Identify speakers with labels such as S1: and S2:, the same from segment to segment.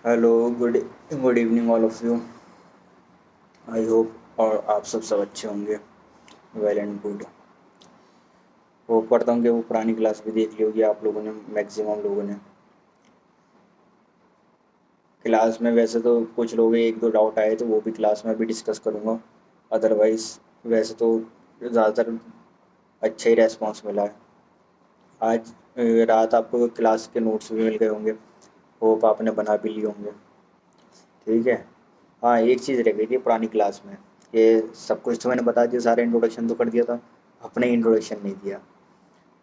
S1: Hello, good good evening all of you. I hope और आप सब अच्छे होंगे। Well and good. होप करता हूँ कि वो पुरानी क्लास भी देख ली होगी आप लोगों ने, मैक्सिमम लोगों ने। क्लास में वैसे तो कुछ लोग एक दो डाउट आए तो वो भी क्लास में भी डिस्कस करूँगा। अदरवाइज़ वैसे तो ज़्यादातर अच्छा ही रेस्पॉन्स मिला है। आज रात आपको क्लास के नोट्स भी मिल गए होंगे। होप आपने बना भी लिए होंगे। ठीक है। हाँ, एक चीज़ रह गई थी पुरानी क्लास में। ये सब कुछ तो मैंने बता दिया, सारे इंट्रोडक्शन तो कर दिया था। अपने इंट्रोडक्शन नहीं दिया।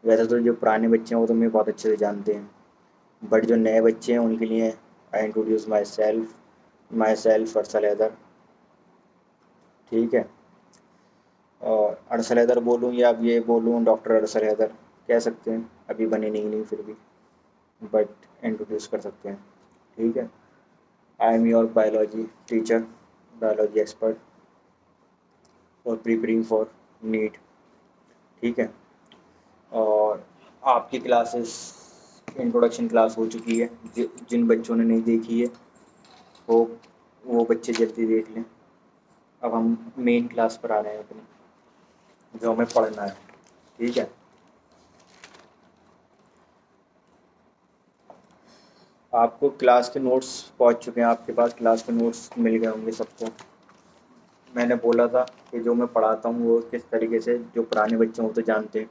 S1: वैसे तो जो पुराने बच्चे हैं वो तो मुझे बहुत अच्छे से जानते हैं, बट जो नए बच्चे हैं उनके लिए I introduce myself Arsal Haider. ठीक है। और अरसल हैदर बोलूँ या अब ये बोलूँ डॉक्टर अरसल हैदर, कह सकते हैं। अभी बने नहीं फिर भी, बट इंट्रोड्यूस कर सकते हैं। ठीक है। I am your biology teacher, biology expert और प्रिपेयरिंग फॉर नीट। ठीक है। और आपकी क्लासेस इंट्रोडक्शन क्लास हो चुकी है। जिन बच्चों ने नहीं देखी है वो वो बच्चे जल्दी देख लें। अब हम मेन क्लास पर आ रहे हैं अपनी, जो हमें पढ़ना है। ठीक है। आपको क्लास के नोट्स पहुंच चुके हैं, आपके पास क्लास के नोट्स मिल गए होंगे सबको। मैंने बोला था कि जो मैं पढ़ाता हूँ वो किस तरीके से, जो पुराने बच्चे हों तो जानते हैं,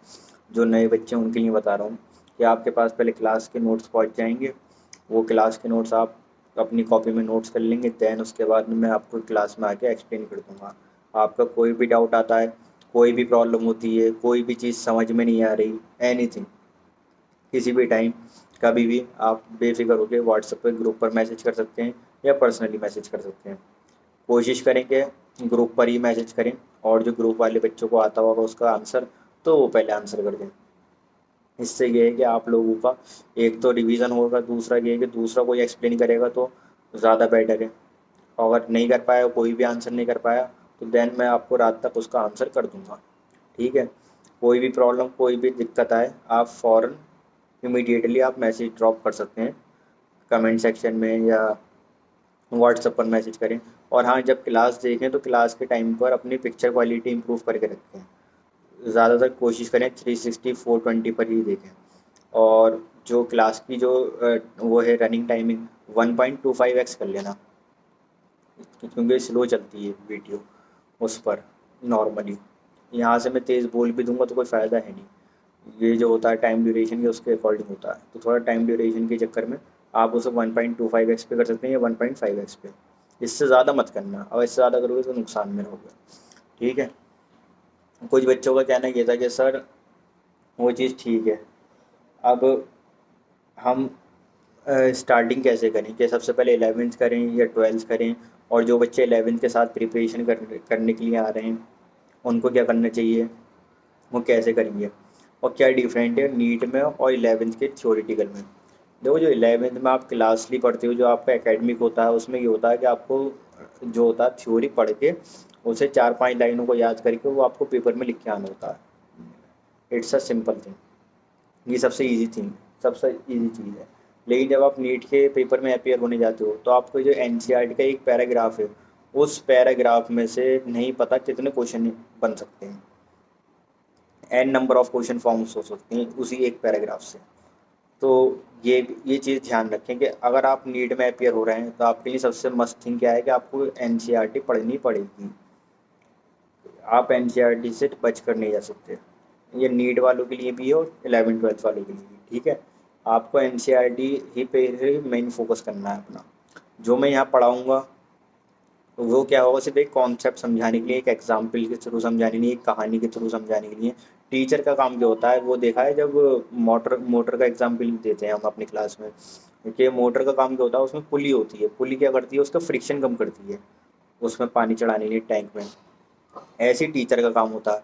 S1: जो नए बच्चे हैं उनके लिए बता रहा हूँ कि आपके पास पहले क्लास के नोट्स पहुँच जाएंगे। वो क्लास के नोट्स आप अपनी कॉपी में नोट्स कर लेंगे, दैन उसके बाद मैं आपको क्लास में आके एक्सप्लेन कर दूँगा। आपका कोई भी डाउट आता है, कोई भी प्रॉब्लम होती है, कोई भी चीज़ समझ में नहीं आ रही, एनीथिंग, किसी भी टाइम, कभी भी आप बेफिक्र होकर व्हाट्सएप पे ग्रुप पर मैसेज कर सकते हैं या पर्सनली मैसेज कर सकते हैं। कोशिश करें कि ग्रुप पर ही मैसेज करें, और जो ग्रुप वाले बच्चों को आता होगा उसका आंसर तो वो पहले आंसर कर दें। इससे ये है कि आप लोगों का एक तो रिवीजन होगा, दूसरा ये है कि दूसरा कोई एक्सप्लेन करेगा तो ज़्यादा बेटर है। अगर नहीं कर पाया, कोई भी आंसर नहीं कर पाया, तो देन मैं आपको रात तक उसका आंसर कर दूंगा। ठीक है। कोई भी प्रॉब्लम, कोई भी दिक्कत आए, आप फ़ौरन इमीडिएटली आप मैसेज ड्रॉप कर सकते हैं कमेंट सेक्शन में या व्हाट्सएप पर मैसेज करें। और हाँ, जब क्लास देखें तो क्लास के टाइम पर अपनी पिक्चर क्वालिटी इंप्रूव करके रखें। ज़्यादातर कोशिश करें 360 420 पर ही देखें। और जो क्लास की जो वो है रनिंग टाइमिंग, 1.25x कर लेना, क्योंकि स्लो चलती है वीडियो उस पर नॉर्मली। यहाँ से मैं तेज़ बोल भी दूंगा तो कोई फ़ायदा है नहीं। ये जो होता है टाइम ड्यूरेशन के उसके अकॉर्डिंग होता है, तो थोड़ा टाइम ड्यूरेशन के चक्कर में आप उसे 1.25x पे कर सकते हैं या 1.5x पे। इससे ज़्यादा मत करना, और इससे ज़्यादा करोगे तो नुकसान में रहोगे। ठीक है। कुछ बच्चों का कहना ये था कि सर वो चीज़ ठीक है, अब हम स्टार्टिंग कैसे करें, कि सबसे पहले 11th करें या 12th करें, और जो बच्चे 11th के साथ प्रिपरेशन करने के लिए आ रहे हैं उनको क्या करना चाहिए, वो कैसे करेंगे, और क्या डिफरेंट है नीट में और 11th के थ्योरेटिकल में। देखो, जो 11th में आप क्लासली पढ़ते हो, जो आपका एकेडमिक होता है, उसमें ये होता है कि आपको जो होता है थ्योरी पढ़ के उसे 4-5 लाइनों को याद करके वो आपको पेपर में लिख के आना होता है। It's a simple thing. ये सबसे ईजी थिंग, सबसे ईजी चीज़ है। लेकिन जब आप नीट के पेपर में अपेयर होने जाते हो तो आपको जो एनसीईआरटी का एक पैराग्राफ है, उस पैराग्राफ में से नहीं पता कितने क्वेश्चन बन सकते हैं। An number of question forms हो सकते हैं उसी एक पैराग्राफ से। तो ये चीज़ ध्यान रखें कि अगर आप नीट में अपेयर हो रहे हैं तो आपके लिए सबसे मस्ट थिंग क्या है कि आपको एनसीईआरटी पढ़नी पड़ेगी। आप एनसीईआरटी से बच कर नहीं जा सकते। ये नीट वालों के लिए भी है और 11th 12th वालों के लिए भी। ठीक है। आपको एनसीईआरटी ही पे मेन फोकस करना है अपना। जो मैं यहाँ पढ़ाऊँगा वो क्या होगा, सिर्फ एक कॉन्सेप्ट समझाने के लिए, एक एग्जाम्पल के थ्रू समझाने के लिए, एक कहानी के थ्रू समझाने के लिए। टीचर का काम जो होता है वो देखा है, जब मोटर मोटर का एग्जाम्पल देते हैं हम अपनी क्लास में, क्योंकि मोटर का काम जो होता है उसमें पुली होती है। पुली क्या करती है, उसका फ्रिक्शन कम करती है उसमें पानी चढ़ाने के लिए टैंक में। ऐसे ही टीचर का काम होता है।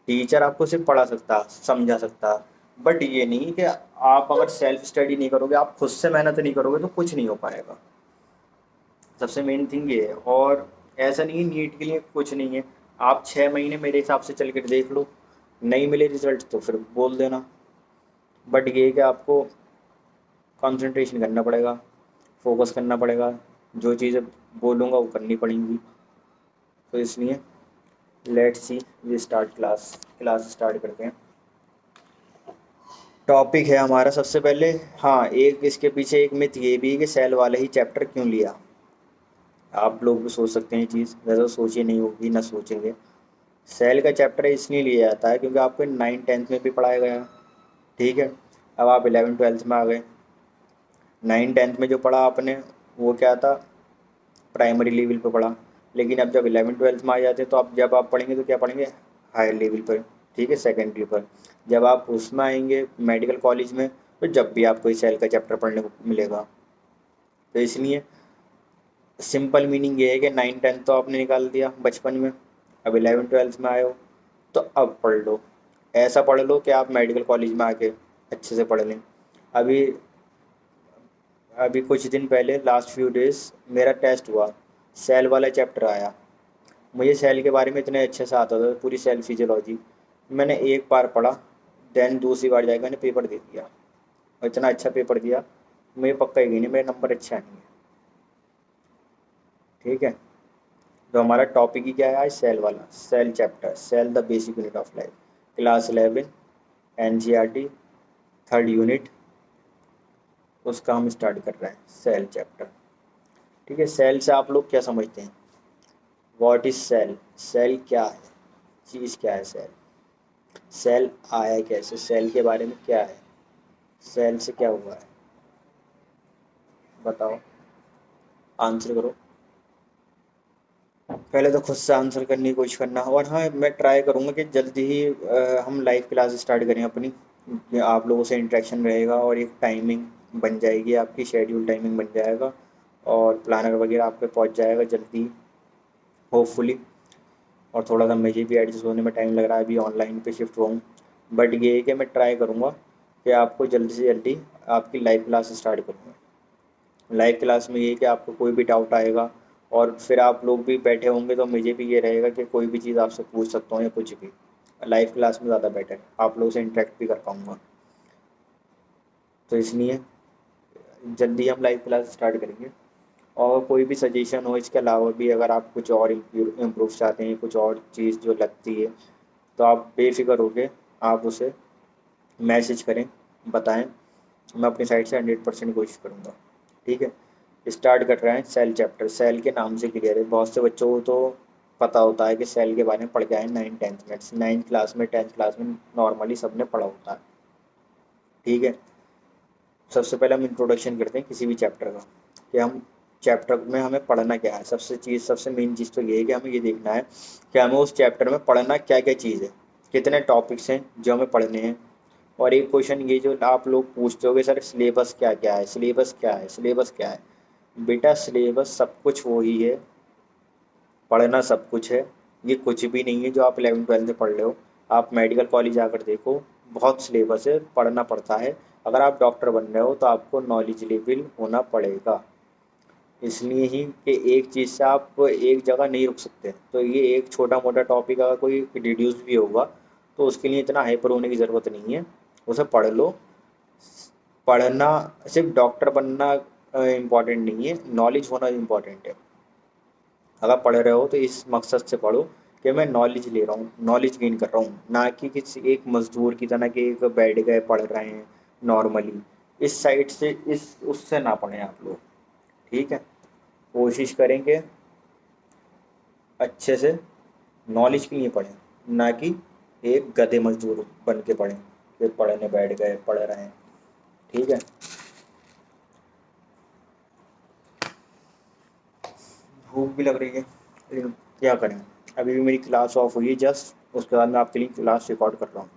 S1: टीचर आपको सिर्फ पढ़ा सकता, समझा सकता, बट ये नहीं कि आप अगर सेल्फ स्टडी नहीं करोगे, आप खुद से मेहनत नहीं करोगे तो कुछ नहीं हो पाएगा। सबसे मेन थिंग ये है। और ऐसा नहीं है नीट के लिए कुछ नहीं है। आप 6 महीने मेरे हिसाब से चल कर देख लो, नहीं मिले रिजल्ट तो फिर बोल देना, बट ये है कि आपको कंसंट्रेशन करना पड़ेगा, फोकस करना पड़ेगा, जो चीज़ें बोलूँगा वो करनी पड़ेंगी। तो इसलिए let's see we start class start करते हैं। टॉपिक है हमारा सबसे पहले, हाँ एक इसके पीछे एक मिथ ये भी है कि सेल वाला ही चैप्टर क्यों लिया। आप लोग भी सोच सकते हैं ये चीज़, वैसे तो सोची नहीं होगी ना सोचेंगे। सेल का चैप्टर इसलिए लिया जाता है क्योंकि आपको 9th 10th में भी पढ़ाया गया, ठीक है। अब आप 11th 12th में आ गए, 9th 10th में जो पढ़ा आपने वो क्या था, प्राइमरी लेवल पे पढ़ा। लेकिन अब जब 11th 12th में आ जाते हैं तो आप जब आप पढ़ेंगे तो क्या पढ़ेंगे, हायर लेवल पर, ठीक है, सेकेंडरी पर। जब आप उसमें आएंगे मेडिकल कॉलेज में तो जब भी आपको इस सेल का चैप्टर पढ़ने को मिलेगा। तो इसलिए सिंपल मीनिंग ये है कि 9th 10th तो आपने निकाल दिया बचपन में, अब 11th 12th में आए हो तो अब पढ़ लो, ऐसा पढ़ लो कि आप मेडिकल कॉलेज में आके अच्छे से पढ़ लें। अभी अभी कुछ दिन पहले लास्ट फ्यू डेज मेरा टेस्ट हुआ, सेल वाला चैप्टर आया। मुझे सेल के बारे में इतने अच्छे से आता था, पूरी सेल फिजियोलॉजी मैंने एक बार पढ़ा, देन दूसरी बार जाकर मैंने पेपर दे दिया, और इतना अच्छा पेपर दिया मुझे पक्का ही नहीं, मेरे नंबर अच्छे आएंगे, ठीक है। तो हमारा टॉपिक ही क्या है आज, सेल वाला, cell chapter, cell the basic unit of life, class 11 NCERT 3rd unit, उसका हम स्टार्ट कर रहे हैं सेल चैप्टर, ठीक है। सेल से आप लोग क्या समझते हैं, व्हाट इज सेल, सेल क्या है, चीज़ क्या है सेल, सेल आया कैसे, सेल के बारे में क्या है, सेल से क्या हुआ है, बताओ, आंसर करो। पहले तो खुद से आंसर करने की कोशिश करना, और हाँ मैं ट्राई करूँगा कि जल्दी ही हम लाइव क्लास स्टार्ट करें अपनी, कि आप लोगों से इंटरेक्शन रहेगा और एक टाइमिंग बन जाएगी, आपकी शेड्यूल टाइमिंग बन जाएगा और प्लानर वगैरह आप पे पहुँच जाएगा जल्दी होपफुली। और थोड़ा सा मुझे भी एडजस्ट होने में टाइम लग रहा है, अभी ऑनलाइन पे शिफ्ट हुआ हूँ, बट ये है कि मैं ट्राई करूँगा कि आपको जल्दी से जल्दी आपकी लाइव क्लास स्टार्ट करूँगा। लाइव क्लास में ये है कि आपको कोई भी डाउट आएगा और फिर आप लोग भी बैठे होंगे तो मुझे भी ये रहेगा कि कोई भी चीज़ आपसे पूछ सकता हूँ या कुछ भी। लाइव क्लास में ज़्यादा बेटर है, आप लोगों से इंटरेक्ट भी कर पाऊँगा, तो इसलिए जल्दी हम लाइव क्लास स्टार्ट करेंगे। और कोई भी सजेशन हो इसके अलावा भी, अगर आप कुछ और इम्प्रूव चाहते हैं, कुछ और चीज़ जो लगती है, तो आप बेफिक्र होके आप उसे मैसेज करें, बताएं, मैं अपनी साइड से 100% कोशिश करूँगा, ठीक है। स्टार्ट कर रहे हैं सेल चैप्टर, सेल के नाम से क्लियर है, बहुत से बच्चों को तो पता होता है कि सेल के बारे में पढ़ के आए 9th 10th में, 9th क्लास में 10th क्लास में नॉर्मली सबने पढ़ा होता है, ठीक है। सबसे पहले हम इंट्रोडक्शन करते हैं किसी भी चैप्टर का, कि हम चैप्टर में हमें पढ़ना क्या है। सबसे मेन चीज़ तो ये है कि हमें ये देखना है कि हमें उस चैप्टर में पढ़ना क्या क्या चीज़ है, कितने टॉपिक्स हैं जो हमें पढ़ने हैं। और एक क्वेश्चन ये जो आप लोग पूछते हो कि सर सिलेबस क्या क्या है, सिलेबस क्या है, सिलेबस क्या है। बेटा सिलेबस सब कुछ वही है, पढ़ना सब कुछ है, ये कुछ भी नहीं है जो आप 11th 12th में पढ़ रहे हो। आप मेडिकल कॉलेज आकर देखो, बहुत सिलेबस है, पढ़ना पड़ता है। अगर आप डॉक्टर बन रहे हो तो आपको नॉलेज लेवल होना पड़ेगा, इसलिए ही कि एक चीज़ से आप एक जगह नहीं रुक सकते। तो ये एक छोटा मोटा टॉपिक अगर कोई डिड्यूस भी होगा तो उसके लिए इतना हाइपर होने की ज़रूरत नहीं है, उसे पढ़ लो। पढ़ना, सिर्फ डॉक्टर बनना इम्पॉर्टेंट नहीं है, नॉलेज होना इम्पॉर्टेंट है। अगर पढ़ रहे हो तो इस मकसद से पढ़ो कि मैं नॉलेज ले रहा हूँ, नॉलेज गेन कर रहा हूँ, ना कि किसी एक मजदूर की तरह कि एक बैठ गए पढ़ रहे हैं नॉर्मली। इस साइड से इस उससे ना पढ़ें आप लोग, ठीक है। कोशिश करें कि अच्छे से नॉलेज के लिए पढ़ें, ना कि एक गधे मजदूर बन के पढ़ें, फिर पढ़ने बैठ गए पढ़ रहे हैं, ठीक है। भूख भी लग रही है लेकिन क्या करें, अभी भी मेरी क्लास ऑफ हुई है जस्ट, उसके बाद मैं आपके लिए क्लास रिकॉर्ड कर रहा हूँ।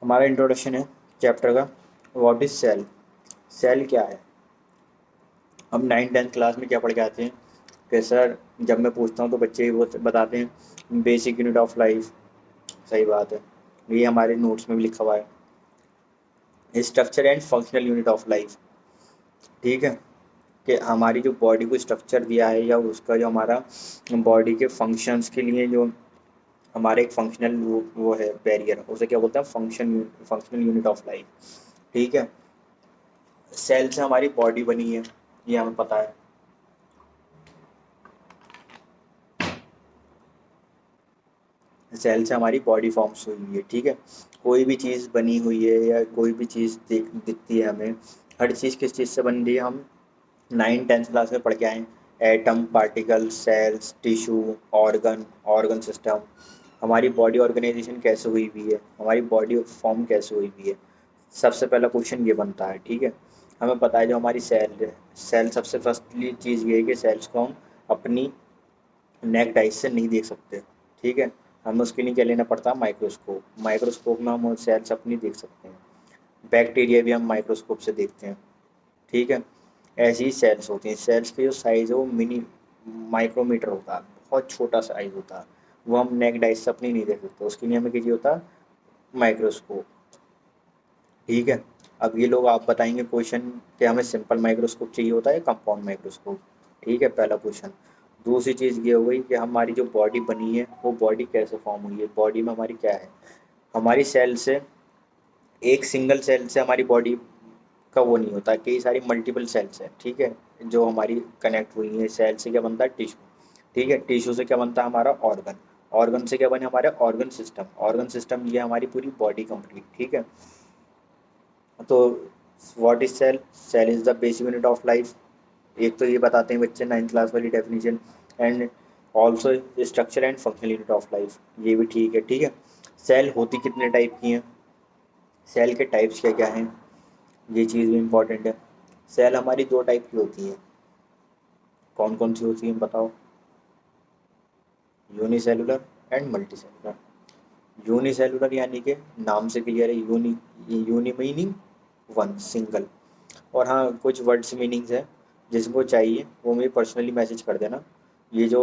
S1: हमारा इंट्रोडक्शन है चैप्टर का, व्हाट इज़ सेल, सेल क्या है। हम 9th 10th क्लास में क्या पढ़ के आते हैं कि सर, जब मैं पूछता हूँ तो बच्चे ही वो बताते हैं बेसिक यूनिट ऑफ लाइफ, सही बात है, ये हमारे नोट्स में भी लिखा हुआ है, structure and functional unit of life, ठीक है। कि हमारी जो बॉडी को स्ट्रक्चर दिया है या उसका जो हमारा बॉडी के फंक्शंस के लिए जो हमारे एक फंक्शनल वो है बैरियर, उसे क्या बोलते हैं, फंक्शनल यूनिट ऑफ लाइफ। ठीक है, सेल से हमारी बॉडी बनी है, ये हमें पता है। सेल से हमारी बॉडी फॉर्म्स हुई है। ठीक है, कोई भी चीज़ बनी हुई है या कोई भी चीज़ दिखती है हमें, हर चीज़ किस चीज़ से बन रही है, हम 9th 10th क्लास में पढ़ के आए। Atom, particle, cells, tissue, organ system. हमारी बॉडी ऑर्गेनाइजेशन कैसे हुई हुई है, हमारी बॉडी फॉर्म कैसे हुई हुई है, सबसे पहला क्वेश्चन ये बनता है। ठीक है, हमें पता है जो हमारी सेल है, सेल सबसे फर्स्टली चीज़ ये है कि सेल्स को हम अपनी नेक्ड आइज से नहीं देख सकते। ठीक है, हमें उसके लिए क्या लेना पड़ता है, माइक्रोस्कोप। माइक्रोस्कोप में हम सेल्स अपनी देख सकते हैं। बैक्टीरिया भी हम माइक्रोस्कोप से देखते हैं। ठीक है, ऐसी ही सेल्स होती हैं। सेल्स की जो साइज़ है वो मिनी माइक्रोमीटर होता है, बहुत छोटा साइज होता है। वो हम नेक्ड आइज से अपनी नहीं देख सकते, उसके लिए हमें क्या चाहिए होता है, माइक्रोस्कोप। ठीक है, अब ये लोग आप बताएंगे क्वेश्चन कि हमें सिंपल माइक्रोस्कोप चाहिए होता है या कंपाउंड माइक्रोस्कोप। ठीक है, पहला क्वेश्चन। दूसरी चीज़ ये हो गई कि हमारी जो बॉडी बनी है वो बॉडी कैसे फॉर्म हुई है, बॉडी में हमारी क्या है। हमारी सेल से, एक सिंगल सेल से हमारी बॉडी का वो नहीं होता, कई सारी मल्टीपल सेल्स हैं। ठीक है, जो हमारी कनेक्ट हुई हैं। सेल से क्या बनता है, टिश्यू। ठीक है, टिश्यू से क्या बनता है, हमारा ऑर्गन। ऑर्गन से क्या बने, हमारे ऑर्गन सिस्टम। ऑर्गन सिस्टम ये हमारी पूरी बॉडी कंप्लीट। ठीक है, तो what is cell, cell is the basic unit of life. एक तो ये बताते हैं बच्चे 9th क्लास वाली definition. And also structure and functional unit of life, ये भी ठीक है। ठीक है, सेल होती कितने टाइप की हैं, सेल के टाइप्स क्या क्या हैं, ये चीज़ भी इम्पॉर्टेंट है। सेल हमारी दो टाइप की होती हैं, कौन कौन सी होती हैं बताओ, यूनिसेलुलर एंड मल्टीसेलुलर। यूनिसेलुलर यानी कि नाम से क्लियर है, यूनी मीनिंग वन, सिंगल। और हाँ, कुछ वर्ड्स मीनिंग्स हैं, जिसको चाहिए वो मुझे पर्सनली मैसेज कर देना। ये जो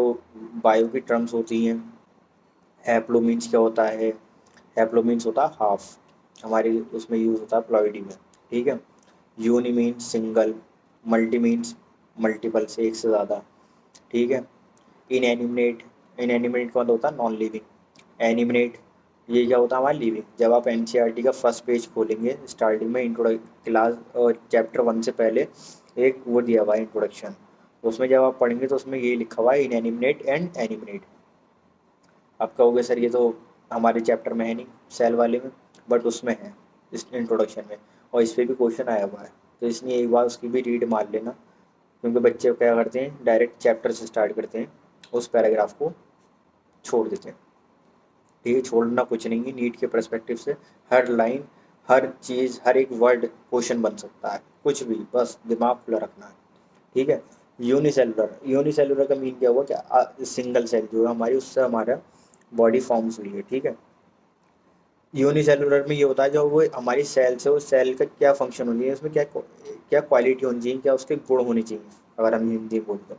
S1: बायो की टर्म्स होती हैं, हैप्लो मीन्स क्या होता है, हैप्लो मीन्स होता है हाफ, हमारी उसमें यूज़ होता है प्लॉइडी में। ठीक है, uni means single, multi means multiple से, एक से ज़्यादा। ठीक है, इनएनिमेट, इनएनिमेट का मतलब होता है नॉन लिविंग। एनिमेट, ये क्या होता है, हमारा लिविंग। जब आप एनसीईआरटी का फर्स्ट पेज खोलेंगे, स्टार्टिंग में इंट्रोड क्लास चैप्टर 1 से पहले एक वो दिया हुआ है इंट्रोडक्शन, उसमें जब आप पढ़ेंगे तो उसमें ये लिखा हुआ है इनएनिमेट एंड एनिमेट। आप कहोगे सर ये तो हमारे चैप्टर में है नहीं, सेल वाले में, बट उसमें है, इस इंट्रोडक्शन में, और इस पर भी क्वेश्चन आया हुआ है। तो इसलिए एक बार उसकी भी रीड मार लेना, क्योंकि बच्चे क्या करते हैं, डायरेक्ट चैप्टर से स्टार्ट करते हैं, उस पैराग्राफ को छोड़ देते हैं। ठीक है, छोड़ना कुछ नहीं है, नीट के पर्सपेक्टिव से हर लाइन, हर चीज़, हर एक वर्ड क्वेश्चन बन सकता है, कुछ भी, बस दिमाग खुला रखना है। ठीक है, यूनिसेलुलर, यूनिसेलुलर का मीन क्या हुआ कि सिंगल सेल जो है हमारी, उससे हमारा बॉडी फॉर्म्स हुई है। ठीक है, यूनिसेलुलर में ये होता है जो वो हमारी सेल से, उस सेल का क्या फंक्शन होनी है, उसमें क्या क्या क्वालिटी होनी चाहिए, क्या उसके गुण होने चाहिए, अगर हम हिंदी बोल तो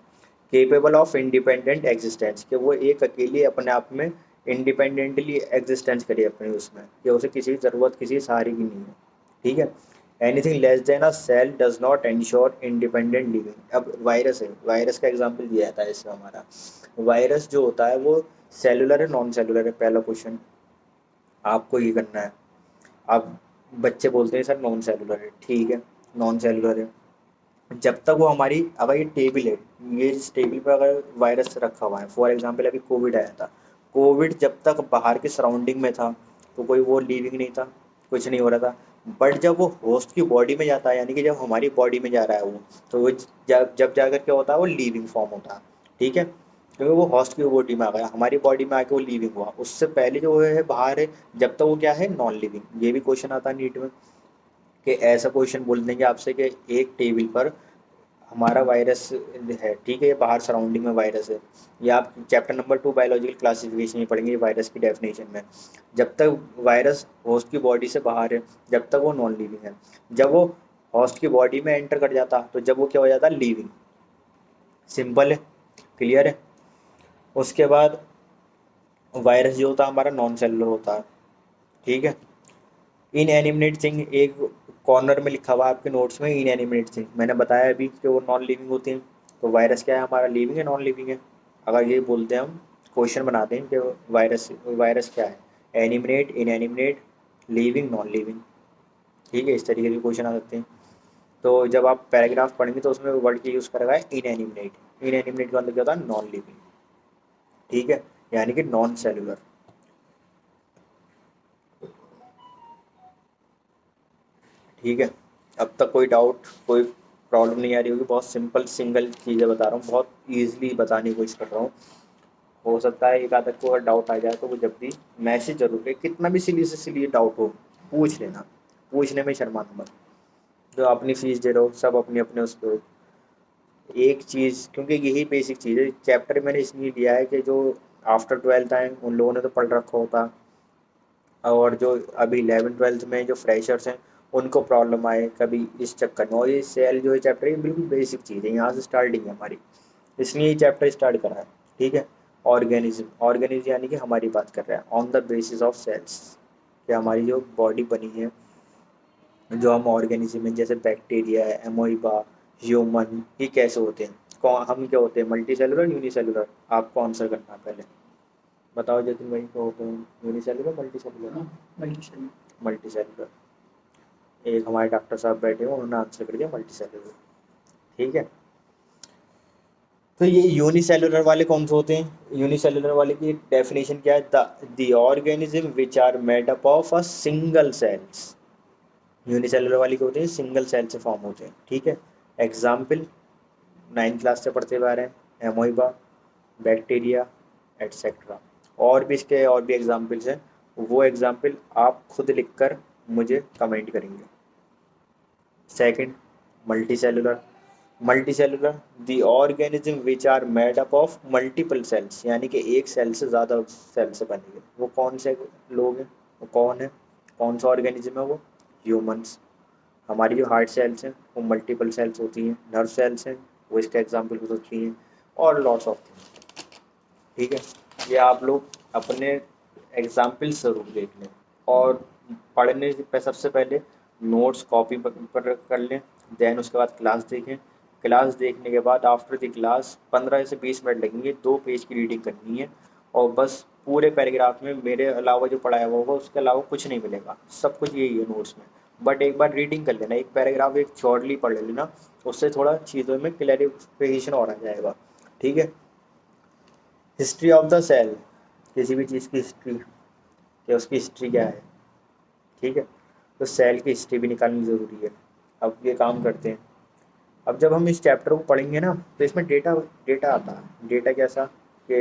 S1: केपेबल ऑफ इंडिपेंडेंट एग्जिस्टेंस, कि वो एक अकेली अपने आप में इंडिपेंडेंटली एग्जिस्टेंस करे अपने उसमें, कि उसे किसी ज़रूरत, किसी सहारे की नहीं है। ठीक है, anything less than a cell does not ensure independent living. अब वायरस है, वायरस का एग्जाम्पल दिया जाता है इसमें हमारा। वायरस जो होता है वो सेलुलर है, नॉन सेलुलर है, पहला क्वेश्चन आपको ये करना है। अब बच्चे बोलते हैं सर नॉन सेलुलर है, ठीक है, नॉन सेलुलर है। जब तक वो हमारी, अगर ये टेबल है, ये इस टेबल पे अगर वायरस रखा हुआ है, फॉर एग्जांपल अभी कोविड आया था, कोविड जब तक बाहर के सराउंडिंग में था तो कोई वो लिविंग नहीं था, कुछ नहीं हो रहा था। बट जब वो होस्ट की बॉडी में जाता है, यानी कि जब हमारी बॉडी में जा रहा है वो, तो वो जब जाकर क्या होता है, वो लिविंग फॉर्म होता है। ठीक है, क्योंकि वो होस्ट की बॉडी में आ गया, हमारी बॉडी में आके वो लिविंग हुआ। उससे पहले जो है बाहर है, जब तक वो क्या है, नॉन लिविंग। ये भी क्वेश्चन आता है नीट में, कि ऐसा क्वेश्चन बोल देंगे आपसे कि एक टेबल पर हमारा वायरस है, ठीक है, ये बाहर सराउंडिंग में वायरस है। ये आप चैप्टर नंबर 2 बायोलॉजिकल क्लासिफिकेशन में पढ़ेंगे वायरस की डेफिनेशन में। जब तक वायरस होस्ट की बॉडी से बाहर है, जब तक वो नॉन लिविंग है। जब वो होस्ट की बॉडी में एंटर कर जाता, तो जब वो क्या हो जाता, लिविंग। सिंपल है, क्लियर है। उसके बाद वायरस जो होता है हमारा नॉन सेलुलर होता है। ठीक है, इनएनिमेट थिंग, एक कॉर्नर में लिखा हुआ है आपके नोट्स में, इनएनिमेट थिंग, मैंने बताया अभी कि वो नॉन लिविंग होती हैं। तो वायरस क्या है हमारा, लिविंग है, नॉन लिविंग है। अगर ये बोलते हैं हम क्वेश्चन बनाते हैं कि वायरस वायरस क्या है, एनिमिनेट, इनएनिमिनेट, लिविंग, नॉन लिविंग। ठीक है, इस तरीके के क्वेश्चन आ सकते हैं। तो जब आप पैराग्राफ पढ़ेंगे तो उसमें वर्ड की यूज़ करा है इनएनिमिनेट। इनएनिमिनेट का मतलब क्या होता है, नॉन लिविंग। ठीक है, यानी कि नॉन सेलुलर। ठीक है, अब तक कोई डाउट, कोई प्रॉब्लम नहीं आ रही होगी। बहुत सिंपल सिंगल चीज़ें बता रहा हूँ, बहुत ईजिली बताने की कोशिश कर रहा हूँ। हो सकता है एक आधा को अगर डाउट आ जाए तो वो जब भी मैसेज जरूर करें, कितना भी सिली से सिली डाउट हो पूछ लेना, पूछने में शर्माना मत। जो अपनी फीस दे रहे हो सब अपने अपने उस पर एक चीज़, क्योंकि यही बेसिक चीज़ है। चैप्टर मैंने इसलिए लिया है कि जो आफ्टर 12th आए उन लोगों ने तो पढ़ रखा होता, और जो अभी 11th 12th में जो फ्रेशर्स हैं उनको प्रॉब्लम आए कभी इस चक्कर में। और ये सेल जो है चैप्टर, ये बिल्कुल बेसिक चीज़ है, यहाँ से स्टार्टिंग है हमारी, इसलिए ये चैप्टर स्टार्ट करा है। ठीक है, ऑर्गेनिज्म, ऑर्गेनिज्म यानी कि हमारी बात कर रहे हैं on the basis of cells, कि हमारी जो बॉडी बनी है, जो हम ऑर्गेनिज्म हैं जैसे बैक्टीरिया है, एमोइबा, ह्यूमन, ये कैसे होते हैं, कौन हम क्या होते हैं, मल्टी सेलुलर, यूनिसेलुलर। आपको आंसर करना है पहले, बताओ जतिन भाई क्या होते हैं, unicellular, multi cellular? Multi cellular. एक हमारे डॉक्टर साहब बैठे हुए उन्होंने आंसर कर दिया मल्टी सेलुलर। ठीक है, तो ये यूनिसेलुलर वाले कौन से होते हैं, यूनिसेलुलर वाले की डेफिनेशन क्या है, the organism which are made up of a single cells. Unicellular वाली क्या होती है, सिंगल सेल से फॉर्म होते हैं। ठीक है, एग्जाम्पल 9th क्लास से पढ़ते हुए आ रहे हैं, एमोइबा, बैक्टीरिया, एटसेट्रा। और भी इसके और भी एग्जाम्पल्स हैं, वो एग्जाम्पल आप खुद लिखकर मुझे कमेंट करेंगे। Second, multicellular. Multicellular, the organism which are made up of multiple cells, यानी कि एक सेल से ज़्यादा सेल से बने हुए। वो कौन से लोग हैं, वो कौन है, कौन सा ऑर्गेनिज्म है वो, ह्यूमंस। हमारी जो हार्ट सेल्स हैं वो मल्टीपल सेल्स होती हैं, नर्व सेल्स हैं वो इसका एग्जाम्पल हो सकती हैं, और लॉट्स ऑफ थिंग्स। ठीक है, ये आप लोग अपने एग्जाम्पल ज़रूर देख लें, और पढ़ने से सबसे पहले नोट्स कॉपी पर कर लें, देन उसके बाद क्लास देखें। क्लास देखने के बाद आफ्टर द क्लास 15 से 20 मिनट लगेंगे, 2 पेज की रीडिंग करनी है, और बस पूरे पैराग्राफ में मेरे अलावा जो पढ़ाया हुआ होगा उसके अलावा कुछ नहीं मिलेगा, सब कुछ यही है नोट्स में। बट एक बार रीडिंग कर लेना, एक पैराग्राफ एक शॉर्टली पढ़ लेना, उससे थोड़ा चीज़ों में क्लैरिफिकेशन और आ जाएगा। ठीक है, हिस्ट्री ऑफ द सेल, किसी भी चीज़ की हिस्ट्री, कि उसकी हिस्ट्री क्या है। ठीक है, तो सेल की हिस्ट्री भी निकालनी ज़रूरी है। अब ये काम करते हैं, अब जब हम इस चैप्टर को पढ़ेंगे ना तो इसमें डेटा डेटा आता है। डेटा कैसा कि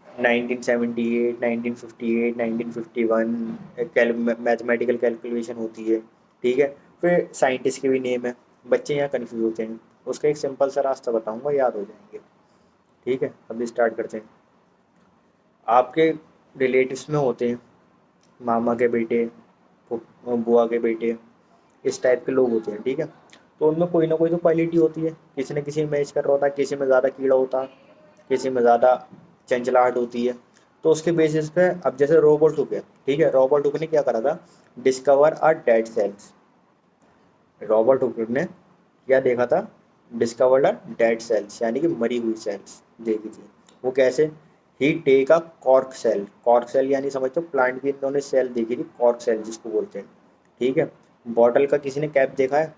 S1: 1978, 1958, 1951 मैथमेटिकल कैलकुलेशन होती है। ठीक है, फिर साइंटिस्ट के भी नेम है, बच्चे यहाँ कन्फ्यूज होते हैं, उसका एक सिंपल सा रास्ता बताऊंगा, याद हो जाएंगे। ठीक है, अब स्टार्ट करते हैं। आपके रिलेटिव्स में होते हैं मामा के बेटे, बुआ के बेटे, इस टाइप के लोग होते हैं। ठीक है, तो उनमें कोई ना कोई तो क्वालिटी होती है, किसी न किसी में मैच कर रहा होता है, किसी में ज़्यादा कीड़ा होता है, किसी में ज़्यादा चंचलाहट होती है। तो उसके बेसिस पे अब जैसे रॉबर्ट हुक है, ठीक है, रॉबर्ट हुक ने क्या करा था, discover a dead cells. Robert Hooke ने क्या देखा था, डिस्कवर्ड अ डेड सेल्स, यानी कि मरी हुई सेल्स देखी थी। वो कैसे, he take a cork cell, cork cell यानी समझते हो प्लांट की इन्होंने सेल देखी थी, कॉर्क सेल जिसको बोलते हैं। ठीक है, बॉटल का किसी ने कैप देखा है,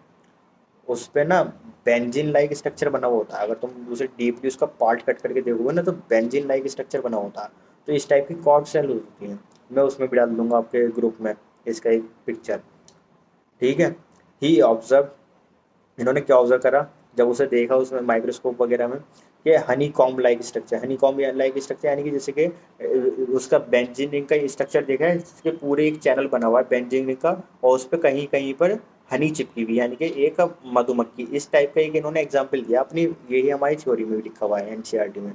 S1: उस पे ना बेंजीन लाइक स्ट्रक्चर बना हुआ होता है, अगर तुम उसे डीपली उसका पार्ट कट करके देखोगे ना तो बेंजीन लाइक स्ट्रक्चर बना होता है। तो इस टाइप की कॉर्क सेल होती हैं, मैं उसमें भी डाल दूंगा आपके ग्रुप में इसका एक पिक्चर। ठीक है, ही ऑब्जर्व, इन्होंने क्या ऑब्जर्व करा, जब उसे देखा उसमें माइक्रोस्कोप वगैरह में, कि Honey comb like structure, Honey comb like structure यानी कि जैसे कि उसका बेंजीन रिंग का स्ट्रक्चर देखा है, इसके पूरे एक चैनल बना हुआ है बेंजीन रिंग का, और उस पर कहीं कहीं पर हनी चिपकी हुई, यानी कि एक मधुमक्खी, इस टाइप का एक इन्होंने एग्जाम्पल दिया अपनी, यही हमारी थ्योरी में भी लिखा हुआ है एनसीईआरटी में।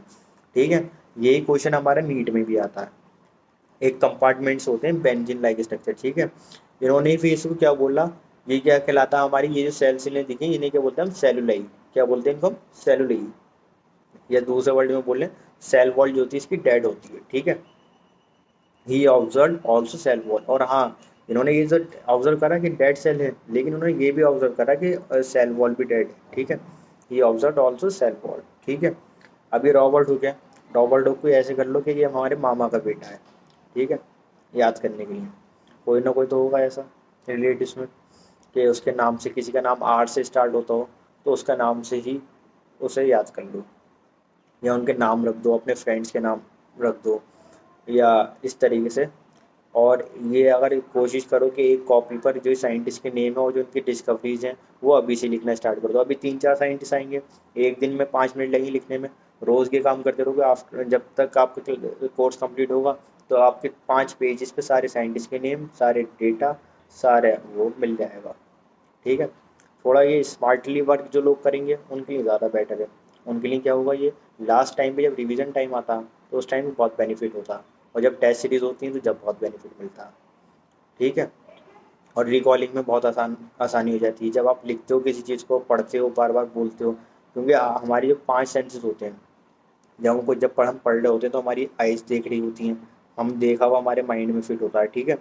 S1: ठीक है, यही क्वेश्चन हमारा नीट में भी आता है, एक कंपार्टमेंट्स होते हैं बेंजीन लाइक स्ट्रक्चर। ठीक है, इन्होंने फिर इसको क्या बोला, ये क्या कहलाता है, हमारी ये जो सेल्स इन्हें दिखे इन्हें क्या बोलते हैं हम, सेलुलाई। क्या बोलते हैं इनको हम, सेलुलाई, या दूसरे वर्ड में बोले सेल वॉल जो होती है इसकी डेड होती है। ठीक है, ही ऑब्जर्व ऑल्सो सेल वॉल, और हाँ इन्होंने ये जो ऑब्जर्व करा कि डेड सेल है, लेकिन उन्होंने ये भी ऑब्जर्व करा कि सेल वॉल भी डेड है। ठीक है, ही ऑब्जर्व ऑल्सो सेल वॉल। ठीक है, अभी रॉबर्ट हुक है, रॉबर्ट हुक को ऐसे कर लो कि ये हमारे मामा का बेटा है, ठीक है, याद करने के लिए। कोई ना कोई तो होगा ऐसा रिलेटिव्स में कि उसके नाम से, किसी का नाम आर से स्टार्ट होता हो तो उसका नाम से ही उसे याद कर लो, या उनके नाम रख दो, अपने फ्रेंड्स के नाम रख दो, या इस तरीके से। और ये अगर कोशिश करो कि एक कॉपी पर जो साइंटिस्ट के नेम है और जो उनकी डिस्कवरीज हैं वो अभी से लिखना स्टार्ट कर दो। अभी 3-4 साइंटिस्ट आएंगे, एक दिन में 5 मिनट लगेंगे लिखने में, रोज़ के काम करते रहोगे, आफ्टर जब तक आपका कोर्स कंप्लीट होगा तो आपके 5 पेजेस पे सारे साइंटिस्ट के नेम, सारे डेटा, सारे वो मिल जाएगा, ठीक है। थोड़ा ये स्मार्टली वर्क जो लोग करेंगे उनके लिए ज़्यादा बेटर है। उनके लिए क्या होगा, ये लास्ट टाइम पे जब रिवीजन टाइम आता है तो उस टाइम में बहुत बेनिफिट होता है, और जब टेस्ट सीरीज होती है तो जब बहुत बेनिफिट मिलता है, ठीक है। और रिकॉलिंग में बहुत आसानी हो जाती है जब आप लिखते हो, किसी चीज़ को पढ़ते हो, बार बार बोलते हो, क्योंकि हमारी जो 5 सेंसेस होते हैं, जब हम पढ़ रहे होते हैं तो हमारी आइज़ देख रही होती हैं, हम देखा हुआ हमारे माइंड में फिट होता है, ठीक है।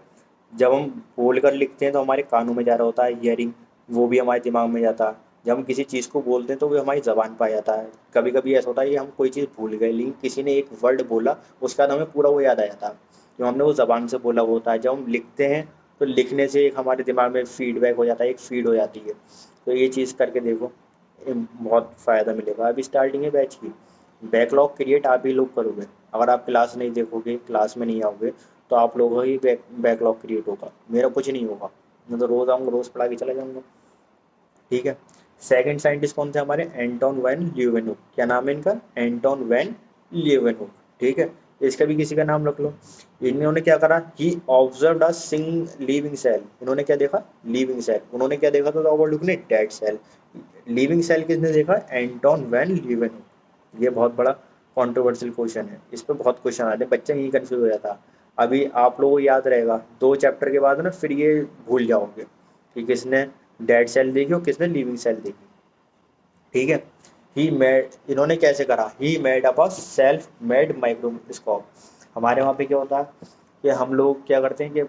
S1: जब हम बोल कर लिखते हैं तो हमारे कानों में जा रहा होता है, हियरिंग, वो भी हमारे दिमाग में जाता है। जब हम किसी चीज़ को बोलते हैं तो वो हमारी ज़बान पर आ जाता है। कभी कभी ऐसा होता है कि हम कोई चीज़ भूल गए, लेकिन किसी ने एक वर्ड बोला, उसके बाद हमें पूरा वो याद आ जाता है, जो हमने वो ज़बान से बोला वो होता है। जब हम लिखते हैं तो लिखने से एक हमारे दिमाग में फीडबैक हो जाता है, एक फीड हो जाती है। तो ये चीज़ करके देखो, बहुत फ़ायदा मिलेगा। अभी स्टार्टिंग है बैच की, बैकलॉग क्रिएट आप ही लोग करोगे। अगर आप क्लास नहीं देखोगे, क्लास में नहीं आओगे, तो आप लोगों का ही बैकलॉग क्रिएट होगा, मेरा कुछ नहीं होगा। मैं तो रोज़ आऊँगा, रोज़ पढ़ा के चला जाऊँगा, ठीक है। सेकंड साइंटिस्ट कौन थे हमारे, एंटोन वैन ल्यूवेनहुक। क्या नाम है इनका, एंटोन वैन ल्यूवेनहुक, ठीक है। इसका भी किसी का नाम रख लो। इन्होंने क्या करा, ही ऑब्जर्व्ड अ सिंग लिविंग सेल। इन्होंने क्या देखा, लिविंग सेल। उन्होंने क्या देखा था रॉबर्ट हुक ने, डेड सेल। लिविंग सेल किसने देखा, एंटोन वैन ल्यूवेनहुक। ये बहुत बड़ा कंट्रोवर्शियल क्वेश्चन है, इस पर बहुत क्वेश्चन आते हैं, बच्चा यही कंफ्यूज हो जाता। अभी आप लोगों को याद रहेगा, 2 चैप्टर के बाद ना फिर ये भूल जाओगे कि किसने डेड सेल देखी और किसने लिविंग सेल देखी, ठीक है। ही मेड, इन्होंने कैसे करा, he made up a self made microscope. हमारे वहाँ पे क्या होता है कि हम लोग क्या करते हैं कि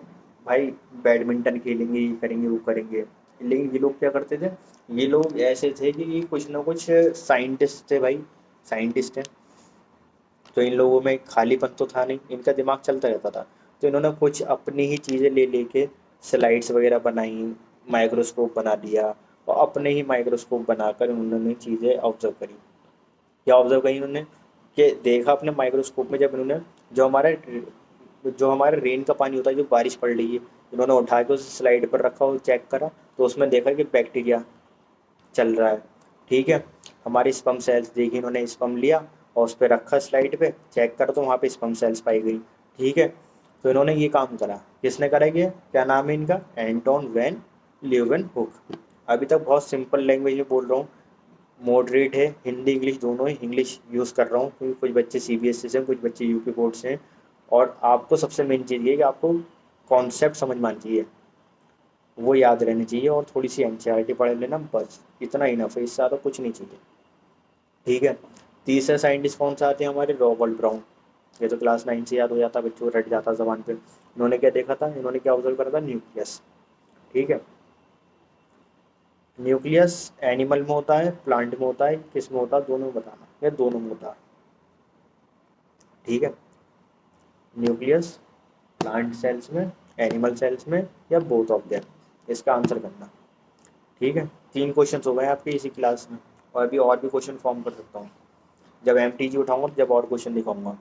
S1: भाई बैडमिंटन खेलेंगे, ये करेंगे, वो करेंगे, लेकिन ये लोग क्या करते थे, ये लोग ऐसे थे कि ये कुछ ना कुछ साइंटिस्ट थे भाई, साइंटिस्ट हैं। तो इन लोगों में खालीपन तो था नहीं, इनका दिमाग चलता रहता था। तो इन्होंने कुछ अपनी ही चीज़ें ले लेके स्लाइड्स वगैरह बनाई, माइक्रोस्कोप बना दिया, और अपने ही माइक्रोस्कोप बनाकर उन्होंने चीज़ें ऑब्जर्व करी। क्या ऑब्जर्व करी उन्होंने, कि देखा अपने माइक्रोस्कोप में, जब इन्होंने जो हमारा रेन का पानी होता है, जो बारिश पड़ रही है, इन्होंने उठा के उस स्लाइड पर रखा और चेक करा, तो उसमें देखा कि बैक्टीरिया चल रहा है, ठीक है। हमारी स्पम सेल्स देखी इन्होंने, स्पम लिया और उस पर रखा स्लाइड पे, चेक करा तो वहाँ पे स्पम सेल्स पाई गई, ठीक है। तो इन्होंने ये काम करा, किसने करा, ये क्या नाम है इनका, एंटोन वैन ल्यूवेनहुक। अभी तक बहुत सिंपल लैंग्वेज में बोल रहा हूँ, मॉडरेट है, हिंदी इंग्लिश दोनों ही इंग्लिश यूज़ कर रहा हूँ, क्योंकि कुछ बच्चे सीबीएसई से हैं, कुछ बच्चे यूपी बोर्ड से हैं। और आपको सबसे मेन चीज़ ये है कि आपको कॉन्सेप्ट समझ में आना चाहिए, वो याद रहनी चाहिए, और थोड़ी सी एनसीईआरटी पढ़ लेना, बस इतना ही इनफ है, इससे ज़्यादा कुछ नहीं चाहिए, ठीक है। तीसरे साइंटिस्ट कौन सा आते हैं हमारे, रॉबर्ट ब्राउन। ये तो क्लास 9 से याद हो जाता, बच्चों को रट जाता जबान पे। इन्होंने क्या देखा था, इन्होंने क्या ऑब्जर्व करा था, न्यूक्लियस, ठीक है। न्यूक्लियस एनिमल में होता है, प्लांट में होता है, किस में होता है, दोनों में बताना, या दोनों में होता है, ठीक है। न्यूक्लियस प्लांट सेल्स में, एनिमल सेल्स में, या बोथ ऑफ देम, इसका आंसर करना, ठीक है। 3 क्वेश्चन हो गए आपके इसी क्लास में, और अभी और भी क्वेश्चन फॉर्म कर सकता हूँ, जब एमटीजी उठाऊंगा तो जब और क्वेश्चन दिखाऊंगा।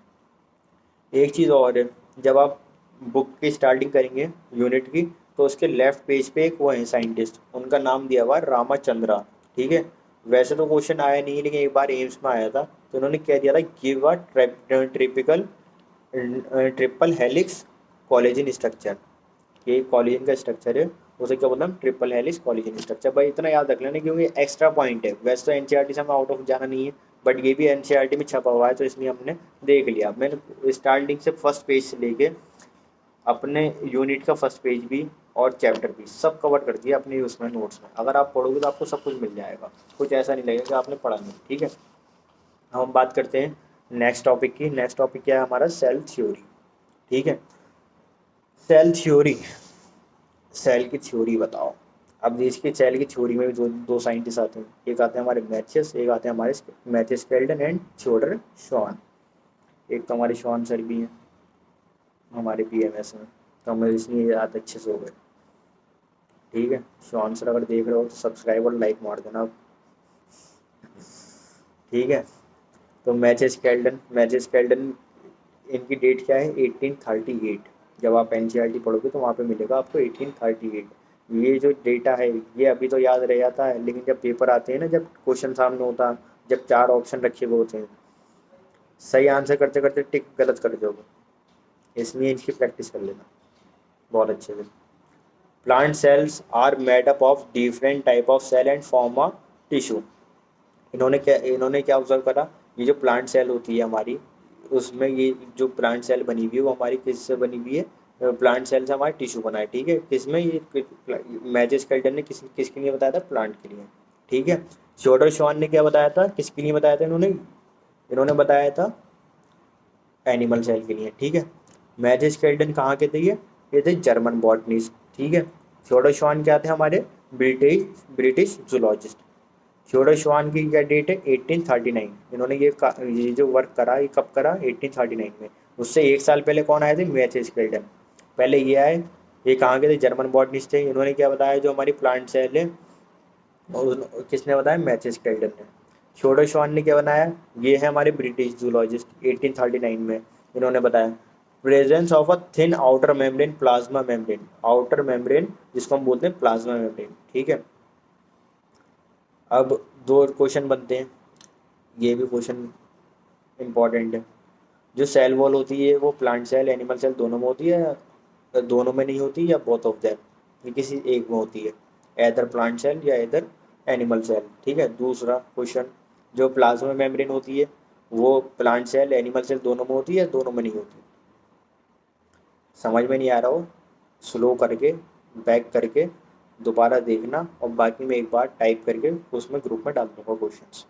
S1: एक चीज़ और है, जब आप बुक की स्टार्टिंग करेंगे यूनिट की, तो उसके लेफ्ट पेज पे एक वो है साइंटिस्ट, उनका नाम दिया हुआ है रामाचंद्रा, ठीक है। वैसे तो क्वेश्चन आया नहीं, लेकिन एक बार एम्स में आया था, तो उन्होंने क्या दिया था, give a typical triple helix collagen structure. ये कॉलेजिन का स्ट्रक्चर है, उसे क्या बोलते हैं, ट्रिपल हेलिक्स कॉलेजिन स्ट्रक्चर। भाई इतना याद रख लेना, क्योंकि एक्स्ट्रा पॉइंट है, वैसे तो एनसीईआरटी से हमें आउट ऑफ जाना नहीं है, बट ये भी एनसीईआरटी में छपा हुआ है, तो इसलिए हमने देख लिया। मैंने स्टार्टिंग से फर्स्ट पेज से लेके अपने यूनिट का फर्स्ट पेज भी और चैप्टर भी सब कवर कर दिया अपने उसमें नोट्स में। अगर आप पढ़ोगे तो आपको सब कुछ मिल जाएगा, कुछ ऐसा नहीं लगेगा कि आपने पढ़ा नहीं, ठीक है। हम बात करते हैं नेक्स्ट टॉपिक की। नेक्स्ट टॉपिक क्या है हमारा, सेल थ्योरी, ठीक है। सेल थ्योरी, सेल की थ्योरी बताओ। अब इसके सेल की थ्योरी में भी दो साइंटिस्ट आते हैं, एक आते हैं हमारे मैथियस, एक आते हैं हमारे मैथियस स्केल्टन एंड थियोडर श्वान। एक तो हमारे श्वान सर भी हैं हमारे पीएमएस में, तो हमें इसलिए याद अच्छे से हो गए। ठीक है, श्वान सर अगर देख रहे हो तो सब्सक्राइब और लाइक मार देना आप। ठीक है, तो मैचेस कैल्डन इनकी डेट क्या है, 1838। जब आप एनसीईआरटी पढ़ोगे तो वहाँ पे मिलेगा आपको 1838। ये जो डेटा है ये अभी तो याद रह जाता है, लेकिन जब पेपर आते हैं ना, जब क्वेश्चन सामने होता है, जब 4 ऑप्शन रखे हुए होते हैं, सही आंसर करते करते टिक गलत कर दोगे, इसलिए इसकी प्रैक्टिस कर लेना बहुत अच्छे से। Plant cells are made up of different type of cell and form a tissue. इन्होंने क्या ऑब्जर्व करा, ये जो प्लांट सेल होती है हमारी, उसमें ये जो प्लांट सेल बनी हुई है वो हमारी किससे बनी हुई है, प्लांट सेल से हमारा टिश्यू बना है। ठीक है, किसमें ये मैजेस कैल्डन ने किसके लिए बताया था, प्लांट के लिए। ठीक है, श्योडर श्वान ने क्या बताया था, किसके लिए बताया था, इन्होंने इन्होंने बताया था एनिमल सेल के लिए। ठीक है, मैजेस कैल्डन कहाँ के थे ये थे जर्मन बॉटनिस्ट। ठीक है, श्योडर श्वान क्या थे, हमारे ब्रिटिश ब्रिटिश जूलॉजिस्ट। श्योडर श्वान की क्या डेट है, 1839। इन्होंने ये जो वर्क करा ये कब करा, 1839 में। उससे एक साल पहले कौन आए थे, मैथ्यूज क्लेटन। पहले ये आए, ये कहाँ के थे, जर्मन बॉटनिस्ट थे। इन्होंने क्या बताया, जो हमारी प्लांट सेल है, किसने बताया, मैथ्यूज क्लेटन ने। श्योडर श्वान ने क्या बनाया, ये है हमारे ब्रिटिश जूलॉजिस्ट, 1839 में इन्होंने बताया presence of a thin outer membrane, plasma membrane, outer membrane जिसको हम बोलते हैं प्लाज्मा मेम्ब्रेन। ठीक है, अब दो क्वेश्चन बनते हैं, ये भी क्वेश्चन इंपॉर्टेंट है। जो सेल वॉल होती है वो प्लांट सेल एनिमल सेल दोनों में होती है, या दोनों में नहीं होती, या बोथ ऑफ देम, ये किसी एक में होती है, एदर प्लांट सेल या एदर एनिमल सेल। ठीक है, दूसरा क्वेश्चन, जो प्लाज्मा मेम्ब्रेन होती है वो प्लांट सेल एनिमल सेल दोनों में होती है, दोनों में नहीं होती। समझ में नहीं आ रहा हो, स्लो करके बैक करके दोबारा देखना, और बाकी मैं एक बार टाइप करके उसमें ग्रुप में डाल दूंगा क्वेश्चंस,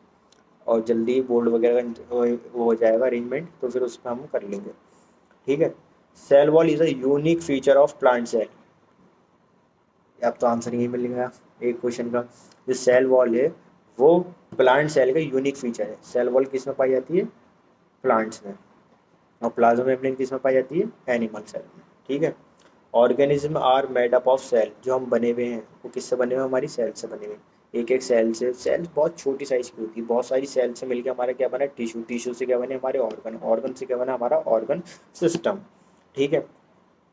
S1: और जल्दी बोर्ड वगैरह का वो हो जाएगा अरेंजमेंट, तो फिर उसमें हम कर लेंगे। ठीक है, cell wall is a unique feature of plant cell. अब तो आंसर यही मिल गया एक क्वेश्चन का। जो सेल वॉल है वो प्लांट सेल का यूनिक फीचर है। सेल वॉल किस में पाई जाती है, प्लांट्स में, और प्लाज्मा मेम्ब्रेन किस में पाई जाती है, एनिमल सेल में। ठीक है, organism are made up of cell, जो हम बने हुए हैं वो किससे बने हुए हैं, हमारी सेल से बने हुए हैं। एक एक सेल से, सेल बहुत छोटी साइज की होती है, बहुत सारी सेल से मिलकर हमारा क्या बना, टिश्यू, टिश्यू से क्या बने हमारे ऑर्गन, ऑर्गन से क्या बना हमारा ऑर्गन सिस्टम। ठीक है,